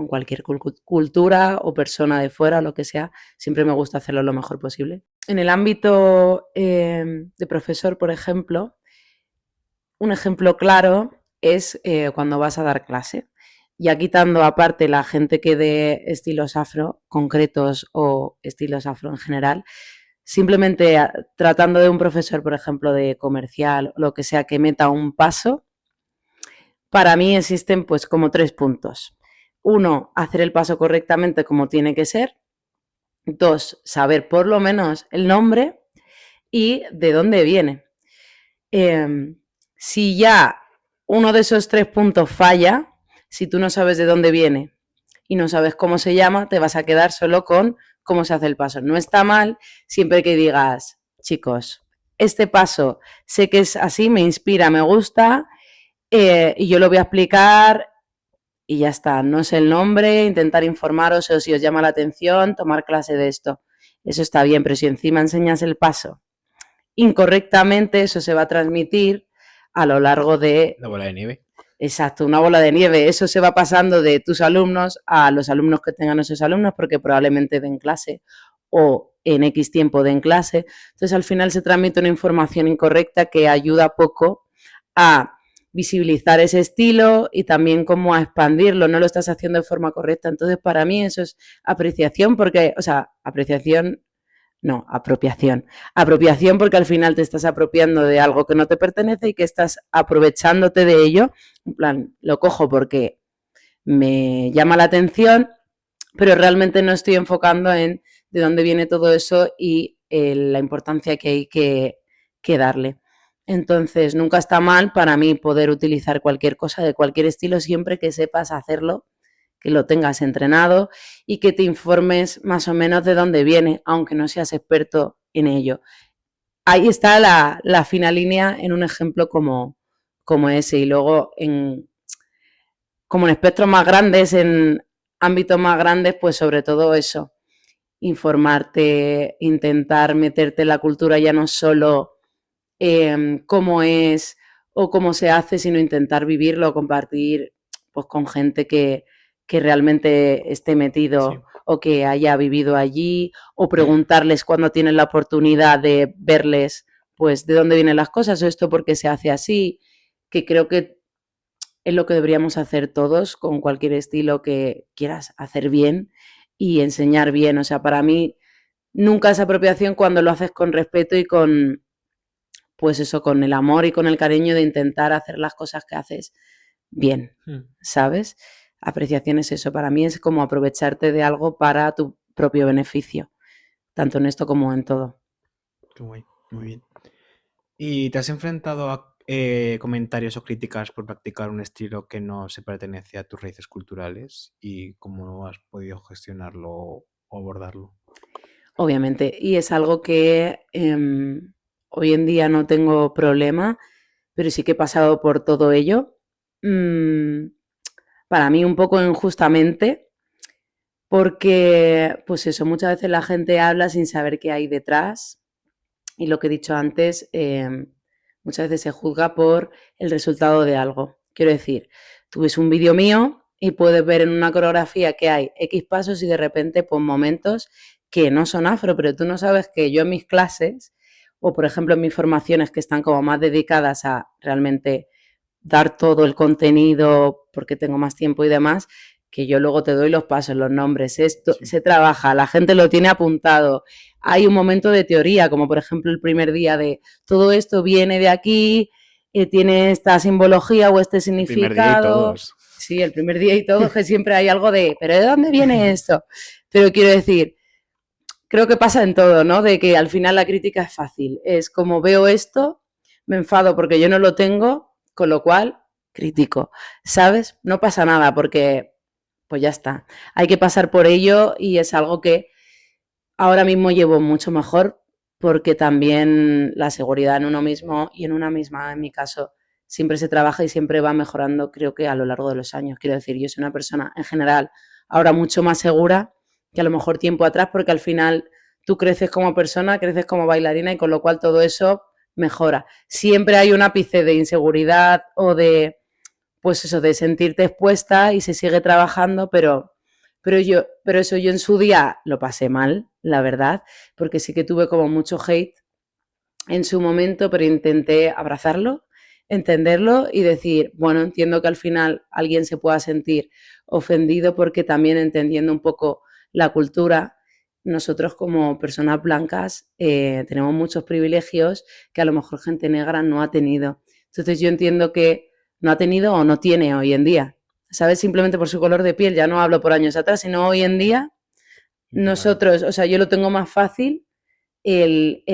cualquier cultura o persona de fuera o lo que sea, siempre me gusta hacerlo lo mejor posible. En el ámbito de profesor, por ejemplo, un ejemplo claro es cuando vas a dar clase. Ya quitando aparte la gente que dé estilos afro concretos o estilos afro en general, simplemente tratando de un profesor, por ejemplo, de comercial o lo que sea, que meta un paso, para mí existen pues como 3 puntos. 1, hacer el paso correctamente como tiene que ser. 2, saber por lo menos el nombre y de dónde viene. Si ya uno de esos 3 puntos falla, si tú no sabes de dónde viene y no sabes cómo se llama, te vas a quedar solo con cómo se hace el paso. No está mal siempre que digas, chicos, este paso sé que es así, me inspira, me gusta, y yo lo voy a explicar y ya está. No sé el nombre, intentar informaros o si os llama la atención, tomar clase de esto. Eso está bien, pero si encima enseñas el paso incorrectamente, eso se va a transmitir a lo largo de... La bola de nieve. Exacto, una bola de nieve. Eso se va pasando de tus alumnos a los alumnos que tengan esos alumnos porque probablemente den clase o en X tiempo den clase. Entonces al final se transmite una información incorrecta que ayuda poco a visibilizar ese estilo y también como a expandirlo, no lo estás haciendo de forma correcta. Entonces para mí eso es apreciación porque, o sea, apreciación no, apropiación. Apropiación porque al final te estás apropiando de algo que no te pertenece y que estás aprovechándote de ello. En plan, lo cojo porque me llama la atención, pero realmente no estoy enfocando en de dónde viene todo eso y la importancia que hay que darle. Entonces, nunca está mal para mí poder utilizar cualquier cosa de cualquier estilo siempre que sepas hacerlo, que lo tengas entrenado y que te informes más o menos de dónde viene, aunque no seas experto en ello. Ahí está la fina línea en un ejemplo como ese. Y luego, como en espectros más grandes, en ámbitos más grandes, pues sobre todo eso, informarte, intentar meterte en la cultura ya no solo cómo es o cómo se hace, sino intentar vivirlo, compartir pues, con gente que realmente esté Sí. metido o que haya vivido allí, o preguntarles cuando tienen la oportunidad de verles, pues, de dónde vienen las cosas o esto porque se hace así, que creo que es lo que deberíamos hacer todos con cualquier estilo que quieras hacer bien y enseñar bien. O sea, para mí nunca es apropiación cuando lo haces con respeto y con, pues eso, con el amor y con el cariño de intentar hacer las cosas que haces bien, Mm, ¿sabes? Apreciación es eso, para mí es como aprovecharte de algo para tu propio beneficio, tanto en esto como en todo. qué guay, muy bien. ¿Y te has enfrentado a comentarios o críticas por practicar un estilo que no se pertenece a tus raíces culturales? ¿Y cómo has podido gestionarlo o abordarlo? Obviamente, y es algo que hoy en día no tengo problema, pero sí que he pasado por todo ello. Mm, para mí un poco injustamente, porque pues eso, muchas veces la gente habla sin saber qué hay detrás y lo que he dicho antes, muchas veces se juzga por el resultado de algo. Quiero decir, tú ves un vídeo mío y puedes ver en una coreografía que hay X pasos y de repente pues momentos que no son afro, pero tú no sabes que yo en mis clases o por ejemplo en mis formaciones que están como más dedicadas a realmente dar todo el contenido porque tengo más tiempo y demás, que yo luego te doy los pasos, los nombres, esto Sí. se trabaja, la gente lo tiene apuntado. Hay un momento de teoría, como por ejemplo el primer día de todo esto viene de aquí, tiene esta simbología o este El primer día y significado. todos. Sí, el primer día y todo, que siempre hay algo de, pero ¿de dónde viene esto? Pero quiero decir, creo que pasa en todo, ¿no? De que al final la crítica es fácil. Es como veo esto, me enfado porque yo no lo tengo, con lo cual critico. ¿Sabes? No pasa nada porque, pues ya está. Hay que pasar por ello y es algo que ahora mismo llevo mucho mejor porque también la seguridad en uno mismo y en una misma, en mi caso, siempre se trabaja y siempre va mejorando, creo que a lo largo de los años. Quiero decir, yo soy una persona en general ahora mucho más segura que a lo mejor tiempo atrás porque al final tú creces como persona, creces como bailarina y con lo cual todo eso mejora. Siempre hay un ápice de inseguridad o de, pues eso, de sentirte expuesta y se sigue trabajando, pero eso yo en su día lo pasé mal, la verdad, porque sí que tuve como mucho hate en su momento, pero intenté abrazarlo, entenderlo y decir, bueno, entiendo que al final alguien se pueda sentir ofendido porque también entendiendo un poco la cultura, nosotros como personas blancas tenemos muchos privilegios que a lo mejor gente negra no ha tenido. Entonces yo entiendo que no ha tenido o no tiene hoy en día. ¿Sabes? Simplemente por su color de piel, ya no hablo por años atrás, sino hoy en día Claro. nosotros, o sea, yo lo tengo más fácil el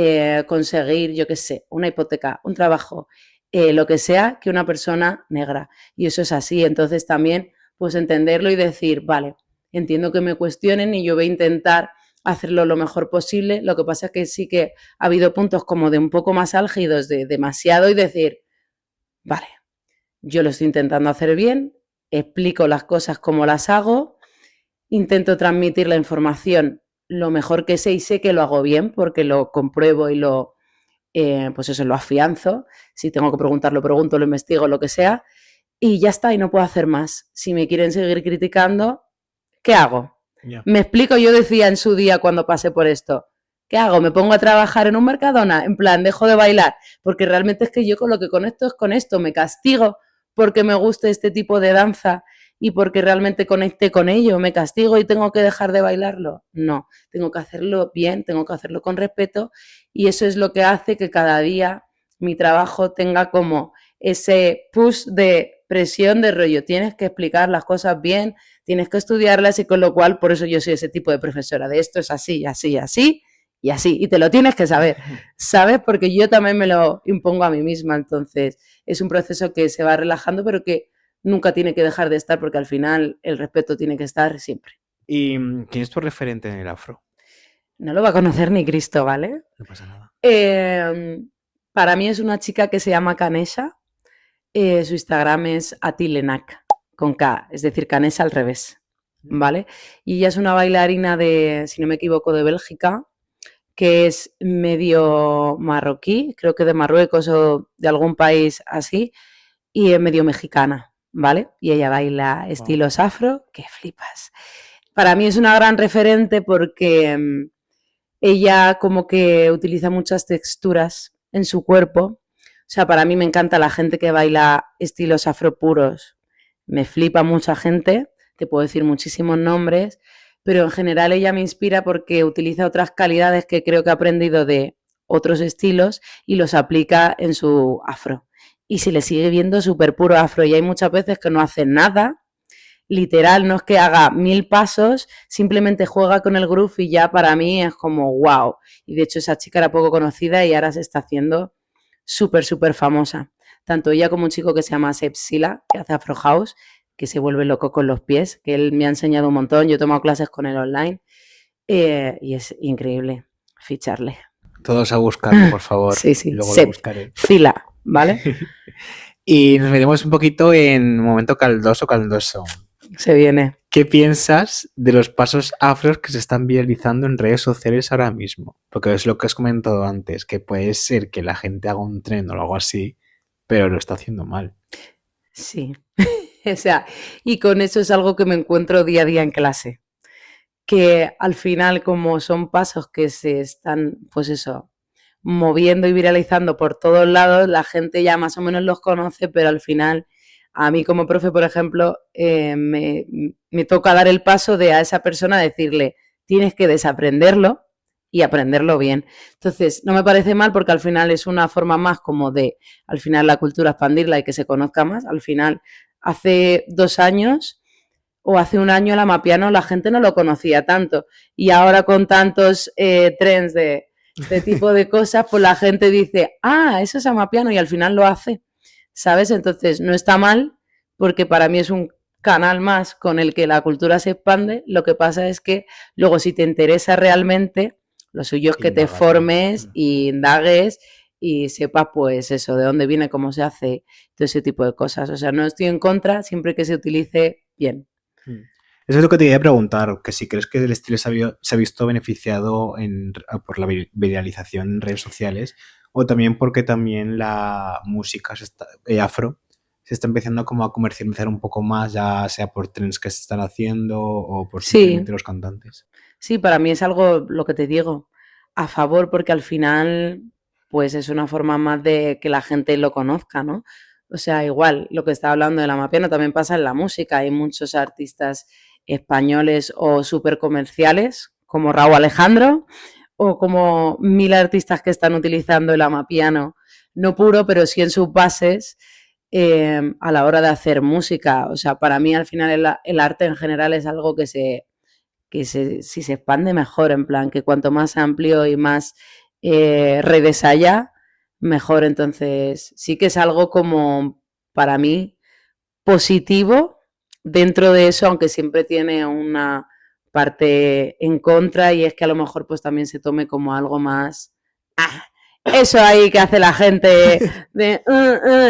conseguir, yo qué sé, una hipoteca, un trabajo, lo que sea, que una persona negra. Y eso es así. Entonces también, pues entenderlo y decir, vale, entiendo que me cuestionen y yo voy a intentar hacerlo lo mejor posible. Lo que pasa es que sí que ha habido puntos como de un poco más álgidos, de demasiado y decir, vale, yo lo estoy intentando hacer bien, explico las cosas como las hago, intento transmitir la información lo mejor que sé y sé que lo hago bien porque lo compruebo y pues eso, lo afianzo. Si tengo que preguntar, lo pregunto, lo investigo, lo que sea. Y ya está, y no puedo hacer más. Si me quieren seguir criticando, ¿qué hago? Ya. Me explico, yo decía en su día cuando pasé por esto, ¿qué hago? ¿Me pongo a trabajar en un Mercadona? En plan, dejo de bailar, porque realmente es que yo con lo que conecto es con esto, me castigo porque me gusta este tipo de danza y porque realmente conecté con ello, me castigo y tengo que dejar de bailarlo. No, tengo que hacerlo bien, tengo que hacerlo con respeto y eso es lo que hace que cada día mi trabajo tenga como ese push de presión de rollo, tienes que explicar las cosas bien, tienes que estudiarlas y con lo cual, por eso yo soy ese tipo de profesora, de esto es así, así, así y así, y te lo tienes que saber, ¿sabes? Porque yo también me lo impongo a mí misma, entonces es un proceso que se va relajando, pero que nunca tiene que dejar de estar porque al final el respeto tiene que estar siempre. ¿Y quién es tu referente en el afro? No lo va a conocer ni Cristo, ¿vale? No pasa nada. Para mí es una chica que se llama Canesha. Su Instagram es Atilenak, con K, es decir, Canesha al revés, ¿vale? Y ella es una bailarina de, si no me equivoco, de Bélgica, que es medio marroquí, creo que de Marruecos o de algún país así, y es medio mexicana, ¿vale? Y ella baila Wow. estilos afro, que flipas. Para mí es una gran referente porque ella como que utiliza muchas texturas en su cuerpo. O sea, para mí me encanta la gente que baila estilos afro puros. Me flipa mucha gente, te puedo decir muchísimos nombres, pero en general ella me inspira porque utiliza otras calidades que creo que ha aprendido de otros estilos y los aplica en su afro. Y se le sigue viendo súper puro afro. Y hay muchas veces que no hace nada, literal, no es que haga 1000 pasos, simplemente juega con el groove y ya para mí es como wow. Y de hecho esa chica era poco conocida y ahora se está haciendo súper, súper famosa. Tanto ella como un chico que se llama Sepsila, que hace Afro House, que se vuelve loco con los pies, que él me ha enseñado un montón, yo he tomado clases con él online y es increíble ficharle. Todos a buscarlo, por favor. Sí, sí, Luego lo buscaré. Sepsila, ¿vale? Y nos metemos un poquito en un momento caldoso, caldoso. Se viene. ¿Qué piensas de los pasos afros que se están viralizando en redes sociales ahora mismo? Porque es lo que has comentado antes, que puede ser que la gente haga un tren o algo así, pero lo está haciendo mal. Sí. O sea, y con eso es algo que me encuentro día a día en clase. Que al final, como son pasos que se están, pues eso, moviendo y viralizando por todos lados, la gente ya más o menos los conoce, pero al final, a mí como profe, por ejemplo, me toca dar el paso de a esa persona decirle, tienes que desaprenderlo y aprenderlo bien. Entonces, no me parece mal porque al final es una forma más como de, al final la cultura expandirla y que se conozca más. Al final, hace 2 años o hace un año el amapiano la gente no lo conocía tanto. Y ahora con tantos trends de este tipo de cosas, pues la gente dice, ah, eso es amapiano y al final lo hace, ¿sabes? Entonces no está mal porque para mí es un canal más con el que la cultura se expande. Lo que pasa es que luego si te interesa realmente, lo suyo es que te Indagas más. formes y indagues y sepas pues eso, de dónde viene, cómo se hace, todo ese tipo de cosas. O sea, no estoy en contra siempre que se utilice bien. Eso es lo que te quería preguntar, que si crees que el estilo se ha visto beneficiado por la viralización en redes sociales o también porque también la música afro se está empezando como a comercializar un poco más, ya sea por trends que se están haciendo o por Sí, simplemente los cantantes. sí, para mí es algo, lo que te digo, a favor, porque al final, pues es una forma más de que la gente lo conozca, ¿no? O sea, igual, lo que estaba hablando de la mapiano también pasa en la música. Hay muchos artistas españoles o súper comerciales, como Raúl Alejandro, o como 1000 artistas que están utilizando el amapiano, no puro, pero sí en sus bases, a la hora de hacer música. O sea, para mí al final el arte en general es algo si se expande mejor, en plan, que cuanto más amplio y más redes haya, mejor. Entonces, sí que es algo como, para mí, positivo dentro de eso, aunque siempre tiene una parte en contra y es que a lo mejor pues también se tome como algo más... Ah, eso ahí que hace la gente de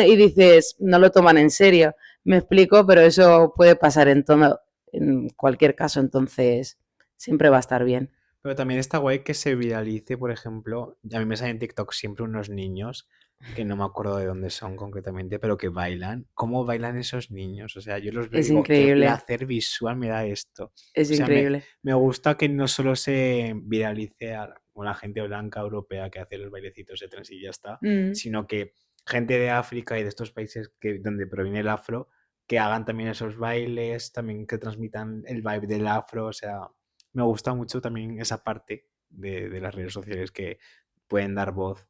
y dices, no lo toman en serio. Me explico, pero eso puede pasar en todo, en cualquier caso, entonces siempre va a estar bien. Pero también está guay que se viralice, por ejemplo, a mí me salen en TikTok siempre unos niños que no me acuerdo de dónde son concretamente, pero que bailan. ¿Cómo bailan esos niños? O sea, yo los veo y Es digo, qué increíble, placer visual me da esto. es O sea, increíble. me gusta que no solo se viralice con la gente blanca europea que hace los bailecitos de trans y ya está, Mm. sino que gente de África y de estos países donde proviene el afro, que hagan también esos bailes, también que transmitan el vibe del afro, o sea, me gusta mucho también esa parte de las redes sociales que pueden dar voz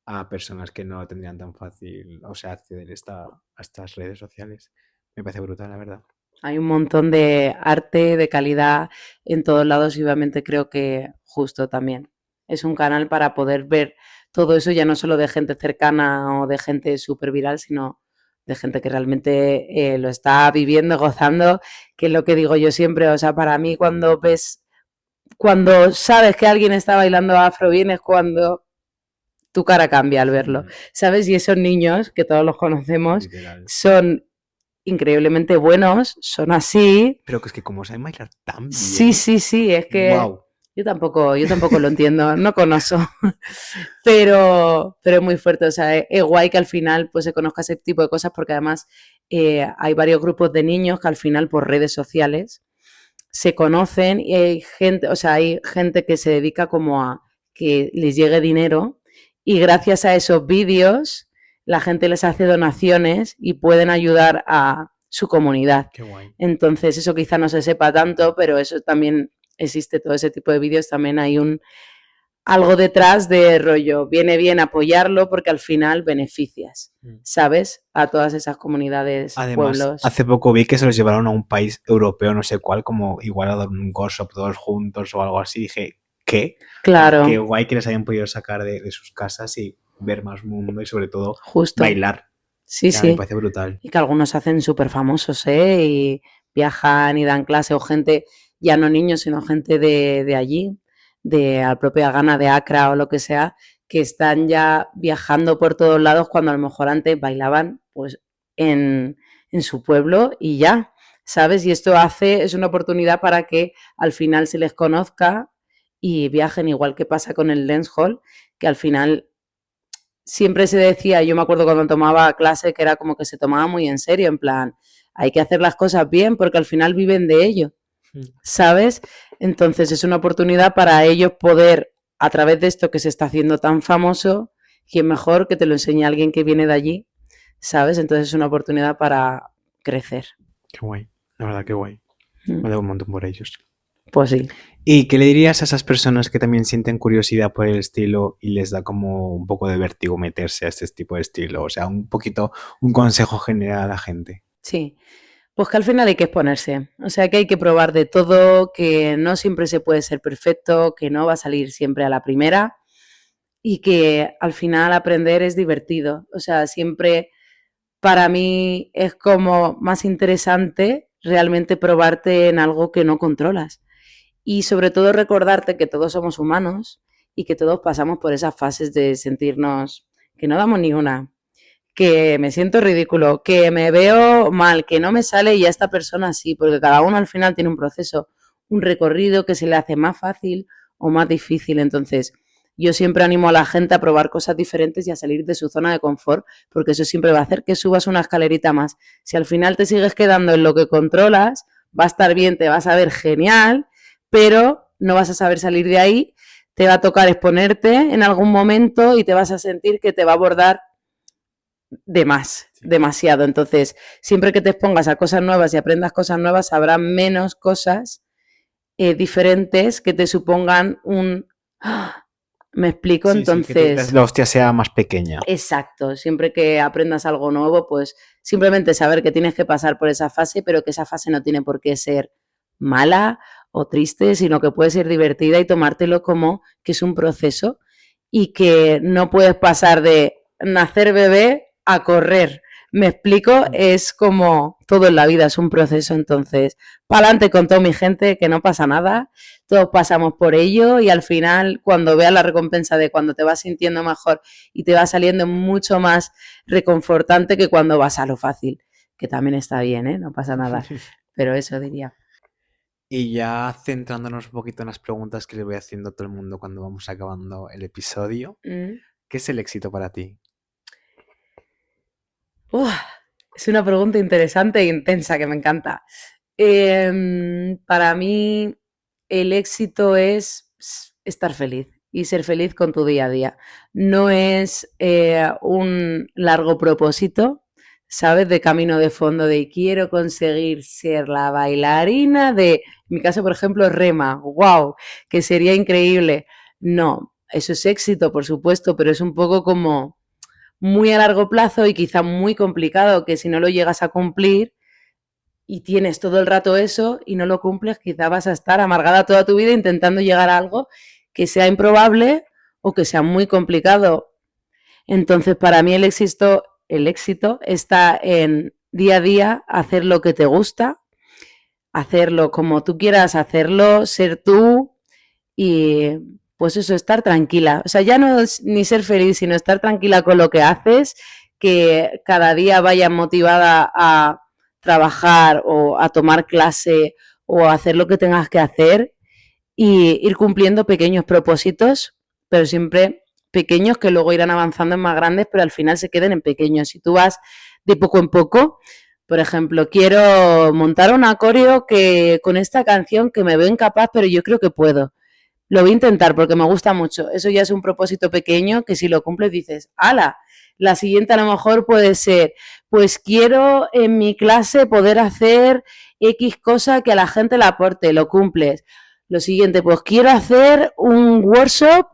a personas que no tendrían tan fácil, o sea, acceder a estas redes sociales. Me parece brutal, la verdad. Hay un montón de arte de calidad en todos lados y obviamente creo que justo también es un canal para poder ver todo eso ya no solo de gente cercana o de gente súper viral, sino de gente que realmente lo está viviendo, gozando, que es lo que digo yo siempre, o sea, para mí cuando sabes que alguien está bailando afro bien es cuando tu cara cambia al verlo, ¿sabes? Y esos niños, que todos los conocemos, Literal. son increíblemente buenos, son así. Pero que es que como saben bailar tan Sí, bien, sí, sí, es que wow. yo tampoco lo entiendo, no conozco, pero es muy fuerte, o sea, es guay que al final pues se conozca ese tipo de cosas porque además hay varios grupos de niños que al final por redes sociales se conocen y hay gente, o sea, hay gente que se dedica como a que les llegue dinero y gracias a esos vídeos la gente les hace donaciones y pueden ayudar a su comunidad. Qué guay. Entonces, eso quizá no se sepa tanto, pero eso también existe, todo ese tipo de vídeos, también hay un algo detrás de rollo, viene bien apoyarlo porque al final beneficias, ¿sabes? A todas esas comunidades, Además, pueblos. hace poco vi que se los llevaron a un país europeo, no sé cuál, como igual a dar un workshop todos juntos o algo así. Dije, ¿qué? Qué Claro, guay que les hayan podido sacar de sus casas y ver más mundo y sobre todo justo. bailar. Sí, Ya, me sí. parece brutal. Y que algunos se hacen súper famosos, ¿eh? Y viajan y dan clase, o gente, ya no niños, sino gente de allí, de la propia Ghana, de Accra o lo que sea, que están ya viajando por todos lados cuando a lo mejor antes bailaban pues en su pueblo y ya, ¿sabes? Y esto es una oportunidad para que al final se les conozca y viajen, igual que pasa con el dancehall, que al final siempre se decía, yo me acuerdo cuando tomaba clase que era como que se tomaba muy en serio, en plan, hay que hacer las cosas bien porque al final viven de ello, ¿sabes? Entonces es una oportunidad para ellos poder, a través de esto que se está haciendo tan famoso, quién mejor que te lo enseñe alguien que viene de allí, ¿sabes? Entonces es una oportunidad para crecer. Qué guay. La verdad, qué guay. Me da un montón por ellos. Pues sí. ¿Y qué le dirías a esas personas que también sienten curiosidad por el estilo y les da como un poco de vértigo meterse a este tipo de estilo? O sea, un poquito un consejo general a la gente. Sí, pues que al final hay que exponerse, o sea que hay que probar de todo, que no siempre se puede ser perfecto, que no va a salir siempre a la primera y que al final aprender es divertido, o sea, siempre para mí es como más interesante realmente probarte en algo que no controlas y sobre todo recordarte que todos somos humanos y que todos pasamos por esas fases de sentirnos que no damos ni una, que me siento ridículo, que me veo mal, que no me sale y a esta persona sí, porque cada uno al final tiene un proceso, un recorrido que se le hace más fácil o más difícil. Entonces, yo siempre animo a la gente a probar cosas diferentes y a salir de su zona de confort, porque eso siempre va a hacer que subas una escalerita más. Si al final te sigues quedando en lo que controlas, va a estar bien, te vas a ver genial, pero no vas a saber salir de ahí, te va a tocar exponerte en algún momento y te vas a sentir que te va a abordar de más, demasiado. Entonces, siempre que te expongas a cosas nuevas y aprendas cosas nuevas, habrá menos cosas diferentes que te supongan un... ¡Ah! ¿Me explico? Sí, sí, que Entonces, la hostia sea más pequeña. exacto, siempre que aprendas algo nuevo, pues simplemente saber que tienes que pasar por esa fase, pero que esa fase no tiene por qué ser mala o triste, sino que puede ser divertida y tomártelo como que es un proceso y que no puedes pasar de nacer bebé a correr. Me explico, es como todo en la vida, es un proceso, entonces, para adelante con toda mi gente, que no pasa nada, todos pasamos por ello y al final, cuando veas la recompensa de cuando te vas sintiendo mejor y te va saliendo mucho más reconfortante que cuando vas a lo fácil, que también está bien, ¿eh? No pasa nada, pero eso diría. Y ya centrándonos un poquito en las preguntas que le voy haciendo a todo el mundo cuando vamos acabando el episodio, Mm. ¿qué es el éxito para ti? Uf, es una pregunta interesante e intensa que me encanta. Para mí, el éxito es estar feliz y ser feliz con tu día a día. No es un largo propósito, ¿sabes? De camino de fondo, de quiero conseguir ser la bailarina de, en mi caso, por ejemplo, Rema, wow, que sería increíble. No, eso es éxito, por supuesto, pero es un poco como muy a largo plazo y quizá muy complicado, que si no lo llegas a cumplir y tienes todo el rato eso y no lo cumples, quizá vas a estar amargada toda tu vida intentando llegar a algo que sea improbable o que sea muy complicado. Entonces, para mí el éxito está en día a día hacer lo que te gusta, hacerlo como tú quieras hacerlo, ser tú y pues eso, estar tranquila. O sea, ya no es ni ser feliz, sino estar tranquila con lo que haces, que cada día vayas motivada a trabajar o a tomar clase o a hacer lo que tengas que hacer y ir cumpliendo pequeños propósitos, pero siempre pequeños que luego irán avanzando en más grandes, pero al final se queden en pequeños. Si tú vas de poco en poco, por ejemplo, quiero montar un coreo que con esta canción que me veo incapaz, pero yo creo que puedo. Lo voy a intentar porque me gusta mucho. Eso ya es un propósito pequeño que si lo cumples dices, ¡hala! La siguiente a lo mejor puede ser, pues quiero en mi clase poder hacer X cosa que a la gente le aporte, lo cumples. Lo siguiente, pues quiero hacer un workshop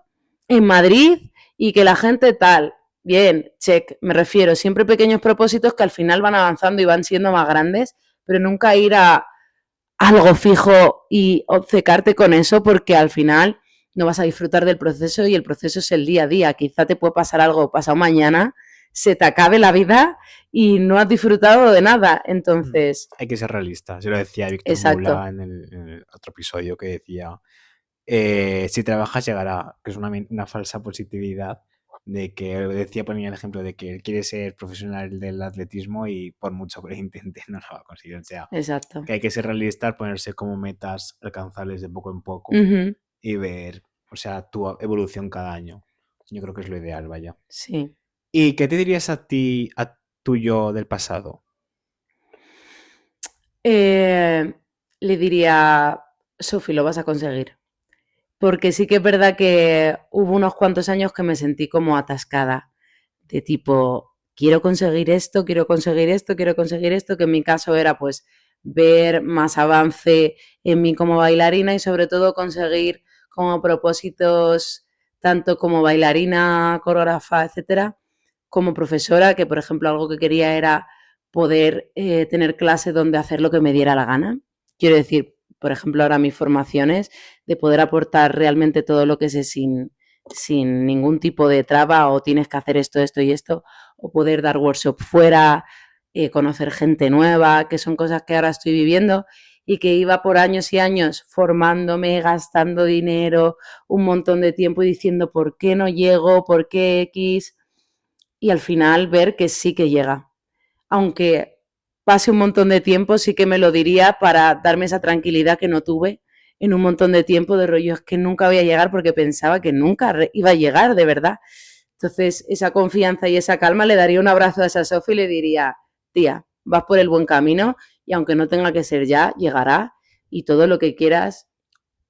en Madrid y que la gente tal. Bien, check, me refiero, siempre pequeños propósitos que al final van avanzando y van siendo más grandes, pero nunca ir a algo fijo y obcecarte con eso porque al final no vas a disfrutar del proceso y el proceso es el día a día. Quizá te puede pasar algo pasado mañana, se te acabe la vida y no has disfrutado de nada. Entonces, Hay que ser realista. Se lo decía Víctor exacto, Mula en el otro episodio que decía, si trabajas llegará, que es una falsa positividad de que decía, ponía el ejemplo de que él quiere ser profesional del atletismo y por mucho que lo intente no lo va a conseguir. O sea, exacto. que hay que ser realista, ponerse como metas alcanzables de poco en poco Ujú, y ver, o sea, tu evolución cada año. Yo creo que es lo ideal, vaya. sí. ¿Y qué te dirías a ti, a tu yo del pasado? Eh, Le diría, Sofi, lo vas a conseguir. Porque sí que es verdad que hubo unos cuantos años que me sentí como atascada, de tipo, quiero conseguir esto, quiero conseguir esto, quiero conseguir esto, que en mi caso era pues ver más avance en mí como bailarina y sobre todo conseguir como propósitos tanto como bailarina, coreógrafa, etcétera, como profesora, que por ejemplo algo que quería era poder tener clases donde hacer lo que me diera la gana. Quiero decir, por ejemplo, ahora mis formaciones, de poder aportar realmente todo lo que sé sin ningún tipo de traba o tienes que hacer esto, esto y esto, o poder dar workshop fuera, conocer gente nueva, que son cosas que ahora estoy viviendo y que iba por años y años formándome, gastando dinero, un montón de tiempo y diciendo por qué no llego, por qué X, y al final ver que sí que llega. Aunque pase un montón de tiempo, sí que me lo diría para darme esa tranquilidad que no tuve en un montón de tiempo de rollo, es que nunca voy a llegar porque pensaba que nunca iba a llegar, de verdad. Entonces, esa confianza y esa calma le daría un abrazo a esa Sofi y le diría, tía, vas por el buen camino y aunque no tenga que ser ya, llegará y todo lo que quieras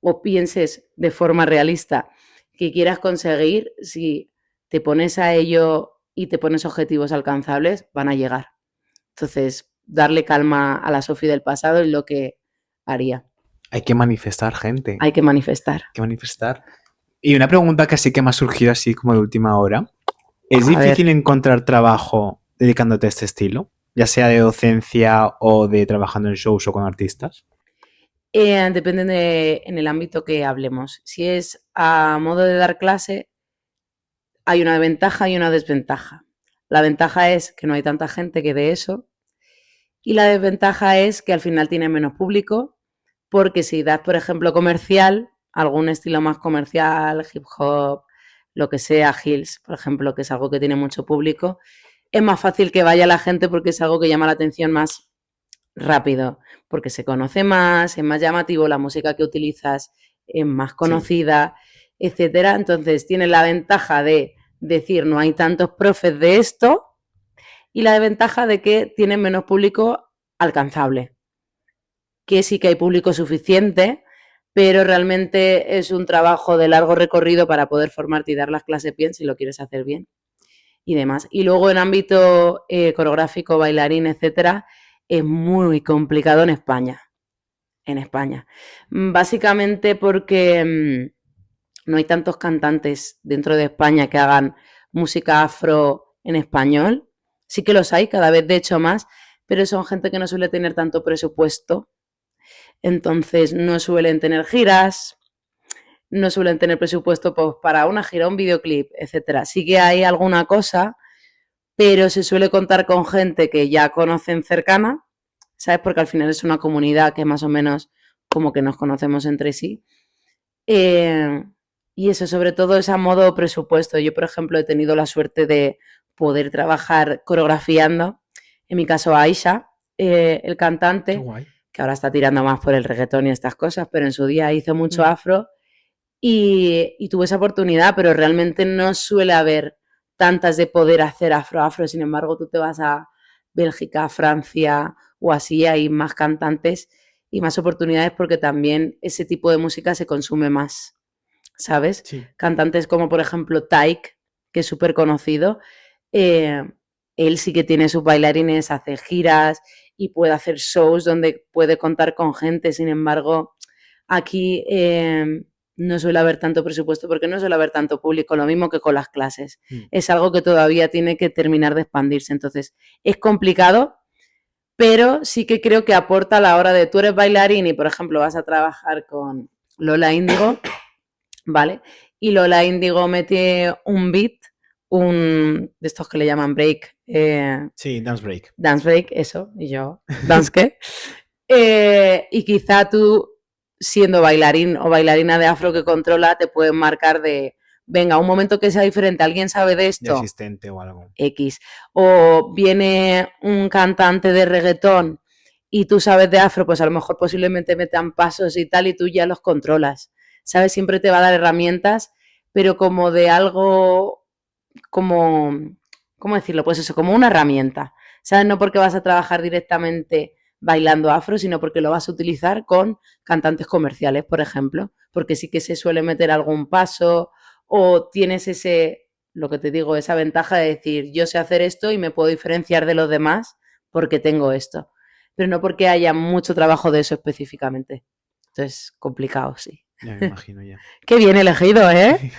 o pienses de forma realista que quieras conseguir, si te pones a ello y te pones objetivos alcanzables, van a llegar. Entonces, darle calma a la Sofi del pasado es lo que haría. Hay que manifestar, gente. Hay que manifestar. Hay que manifestar. Y una pregunta que sí que me ha surgido así como de última hora. ¿Es A ver, difícil encontrar trabajo dedicándote a este estilo? Ya sea de docencia o de trabajando en shows o con artistas. depende en el ámbito que hablemos. Si es a modo de dar clase, hay una ventaja y una desventaja. La ventaja es que no hay tanta gente que dé eso y la desventaja es que al final tiene menos público porque si das, por ejemplo, comercial, algún estilo más comercial, hip hop, lo que sea, Hills, por ejemplo, que es algo que tiene mucho público, es más fácil que vaya la gente porque es algo que llama la atención más rápido, porque se conoce más, es más llamativo, la música que utilizas es más Sí. conocida, etcétera. Entonces tiene la ventaja de decir no hay tantos profes de esto y la desventaja de que tiene menos público alcanzable, que sí que hay público suficiente, pero realmente es un trabajo de largo recorrido para poder formarte y dar las clases bien si lo quieres hacer bien y demás. Y luego en ámbito coreográfico, bailarín, etcétera, es muy complicado en España. En España. Básicamente porque no hay tantos cantantes dentro de España que hagan música afro en español. Sí que los hay, cada vez de hecho más, pero son gente que no suele tener tanto presupuesto. Entonces no suelen tener giras, no suelen tener presupuesto pues, para una gira, un videoclip, etcétera. Sí que hay alguna cosa, pero se suele contar con gente que ya conocen cercana, ¿sabes? Porque al final es una comunidad que más o menos como que nos conocemos entre sí. Y eso, sobre todo, es a modo presupuesto. Yo, por ejemplo, he tenido la suerte de poder trabajar coreografiando. En mi caso, Aisha, el Qué cantante, guay. que ahora está tirando más por el reggaetón y estas cosas, pero en su día hizo mucho Mm. afro y tuve esa oportunidad, pero realmente no suele haber tantas de poder hacer afro. Sin embargo, tú te vas a Bélgica, Francia o así, hay más cantantes y más oportunidades porque también ese tipo de música se consume más, ¿sabes? Sí. Cantantes como por ejemplo Taik, que es súper conocido, eh, él sí que tiene sus bailarines, hace giras y puede hacer shows donde puede contar con gente, sin embargo, aquí no suele haber tanto presupuesto porque no suele haber tanto público, lo mismo que con las clases. Mm. Es algo que todavía tiene que terminar de expandirse, entonces es complicado, pero sí que creo que aporta a la hora de tú eres bailarín y, por ejemplo, vas a trabajar con Lola Índigo, ¿vale? Y Lola Índigo mete un beat, un de estos que le llaman break, Sí, Dance Break. dance break, eso, y yo, dance qué. Y quizá tú, siendo bailarín o bailarina de afro que controla, te pueden marcar de, venga, un momento que sea diferente, ¿alguien sabe de Ya esto? existente o algo. X. O viene un cantante de reggaetón y tú sabes de afro, pues a lo mejor posiblemente metan pasos y tal y tú ya los controlas. ¿Sabes? Siempre te va a dar herramientas, pero como de algo, como, ¿cómo decirlo? Pues eso, como una herramienta. ¿Sabes? No porque vas a trabajar directamente bailando afro, sino porque lo vas a utilizar con cantantes comerciales, por ejemplo, porque sí que se suele meter algún paso o tienes ese, lo que te digo, esa ventaja de decir, yo sé hacer esto y me puedo diferenciar de los demás porque tengo esto, pero no porque haya mucho trabajo de eso específicamente. Entonces, complicado, sí. Ya me imagino ya. Qué bien elegido, ¿eh?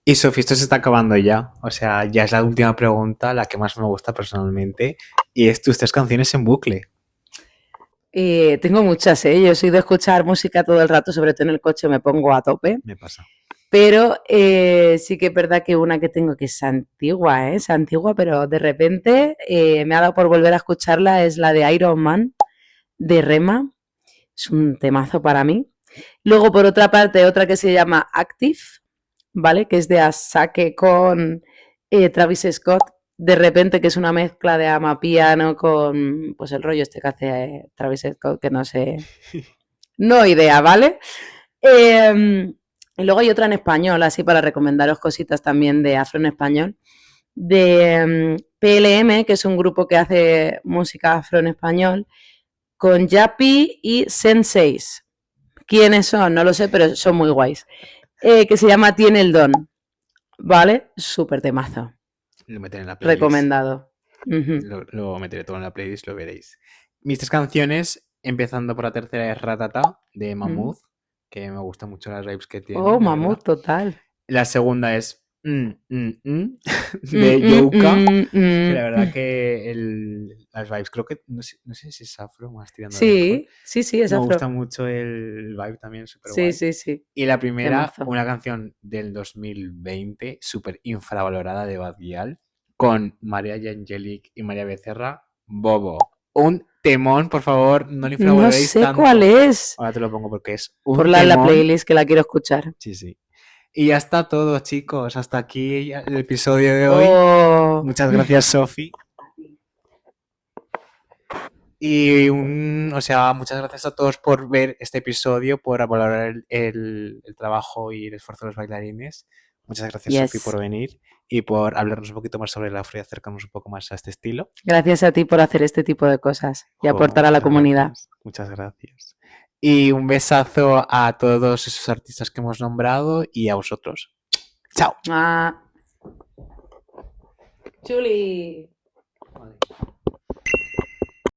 Y Sofía, esto se está acabando ya. O sea, ya es la última pregunta, la que más me gusta personalmente. Y es tus 3 canciones en bucle. Tengo muchas, ¿eh? Yo soy de escuchar música todo el rato, sobre todo en el coche me pongo a tope. Me pasa. Pero sí que es verdad que una que tengo que es antigua, ¿eh? Es antigua, pero de repente me ha dado por volver a escucharla, es la de Iron Man, de Rema. Es un temazo para mí. Luego, por otra parte, otra que se llama Active, ¿vale? Que es de Asake con Travis Scott. De repente, que es una mezcla de amapiano con pues el rollo este que hace Travis Scott, que no sé. No idea, ¿vale? Y luego hay otra en español, así para recomendaros cositas también de afro en español, de PLM, que es un grupo que hace música afro en español, con Yapi y Senseis. ¿Quiénes son? No lo sé, pero son muy guays. Que se llama Tiene el Don, ¿vale? Súper temazo. Lo meteré en la playlist. Recomendado. Uh-huh. Lo meteré todo en la playlist, lo veréis. Mis 3 canciones, empezando por la tercera, es Ratata, de Mammoth, que me gustan mucho las vibes que tiene, Oh, la verdad. mamut total. La segunda es de Youka, que la verdad que las vibes, creo que, no sé si es afro, más tirando a dancehall. Sí, sí, sí, es Me gusta afro. mucho el vibe también, súper Sí, guay. sí, sí. Y la primera, Temazo. una canción del 2020, súper infravalorada de Bad Gyal, con María Angelique y María Becerra, Bobo. Un temón, por favor, no lo No infravaloréis sé cuál tanto. es. Ahora te lo pongo porque es Por un en la temón. playlist que la quiero escuchar. Sí, sí. Y ya está todo, chicos. Hasta aquí el episodio de hoy. Oh. Muchas gracias, Sofi. Y muchas gracias a todos por ver este episodio, por valorar el trabajo y el esfuerzo de los bailarines. Muchas gracias, Sofi, Yes. por venir y por hablarnos un poquito más sobre el afro y acercarnos un poco más a este estilo. Gracias a ti por hacer este tipo de cosas y Jo, aportar a la muchas comunidad. gracias. Muchas gracias. Y un besazo a todos esos artistas que hemos nombrado y a vosotros. Chao. Ah. Chuli. Vale.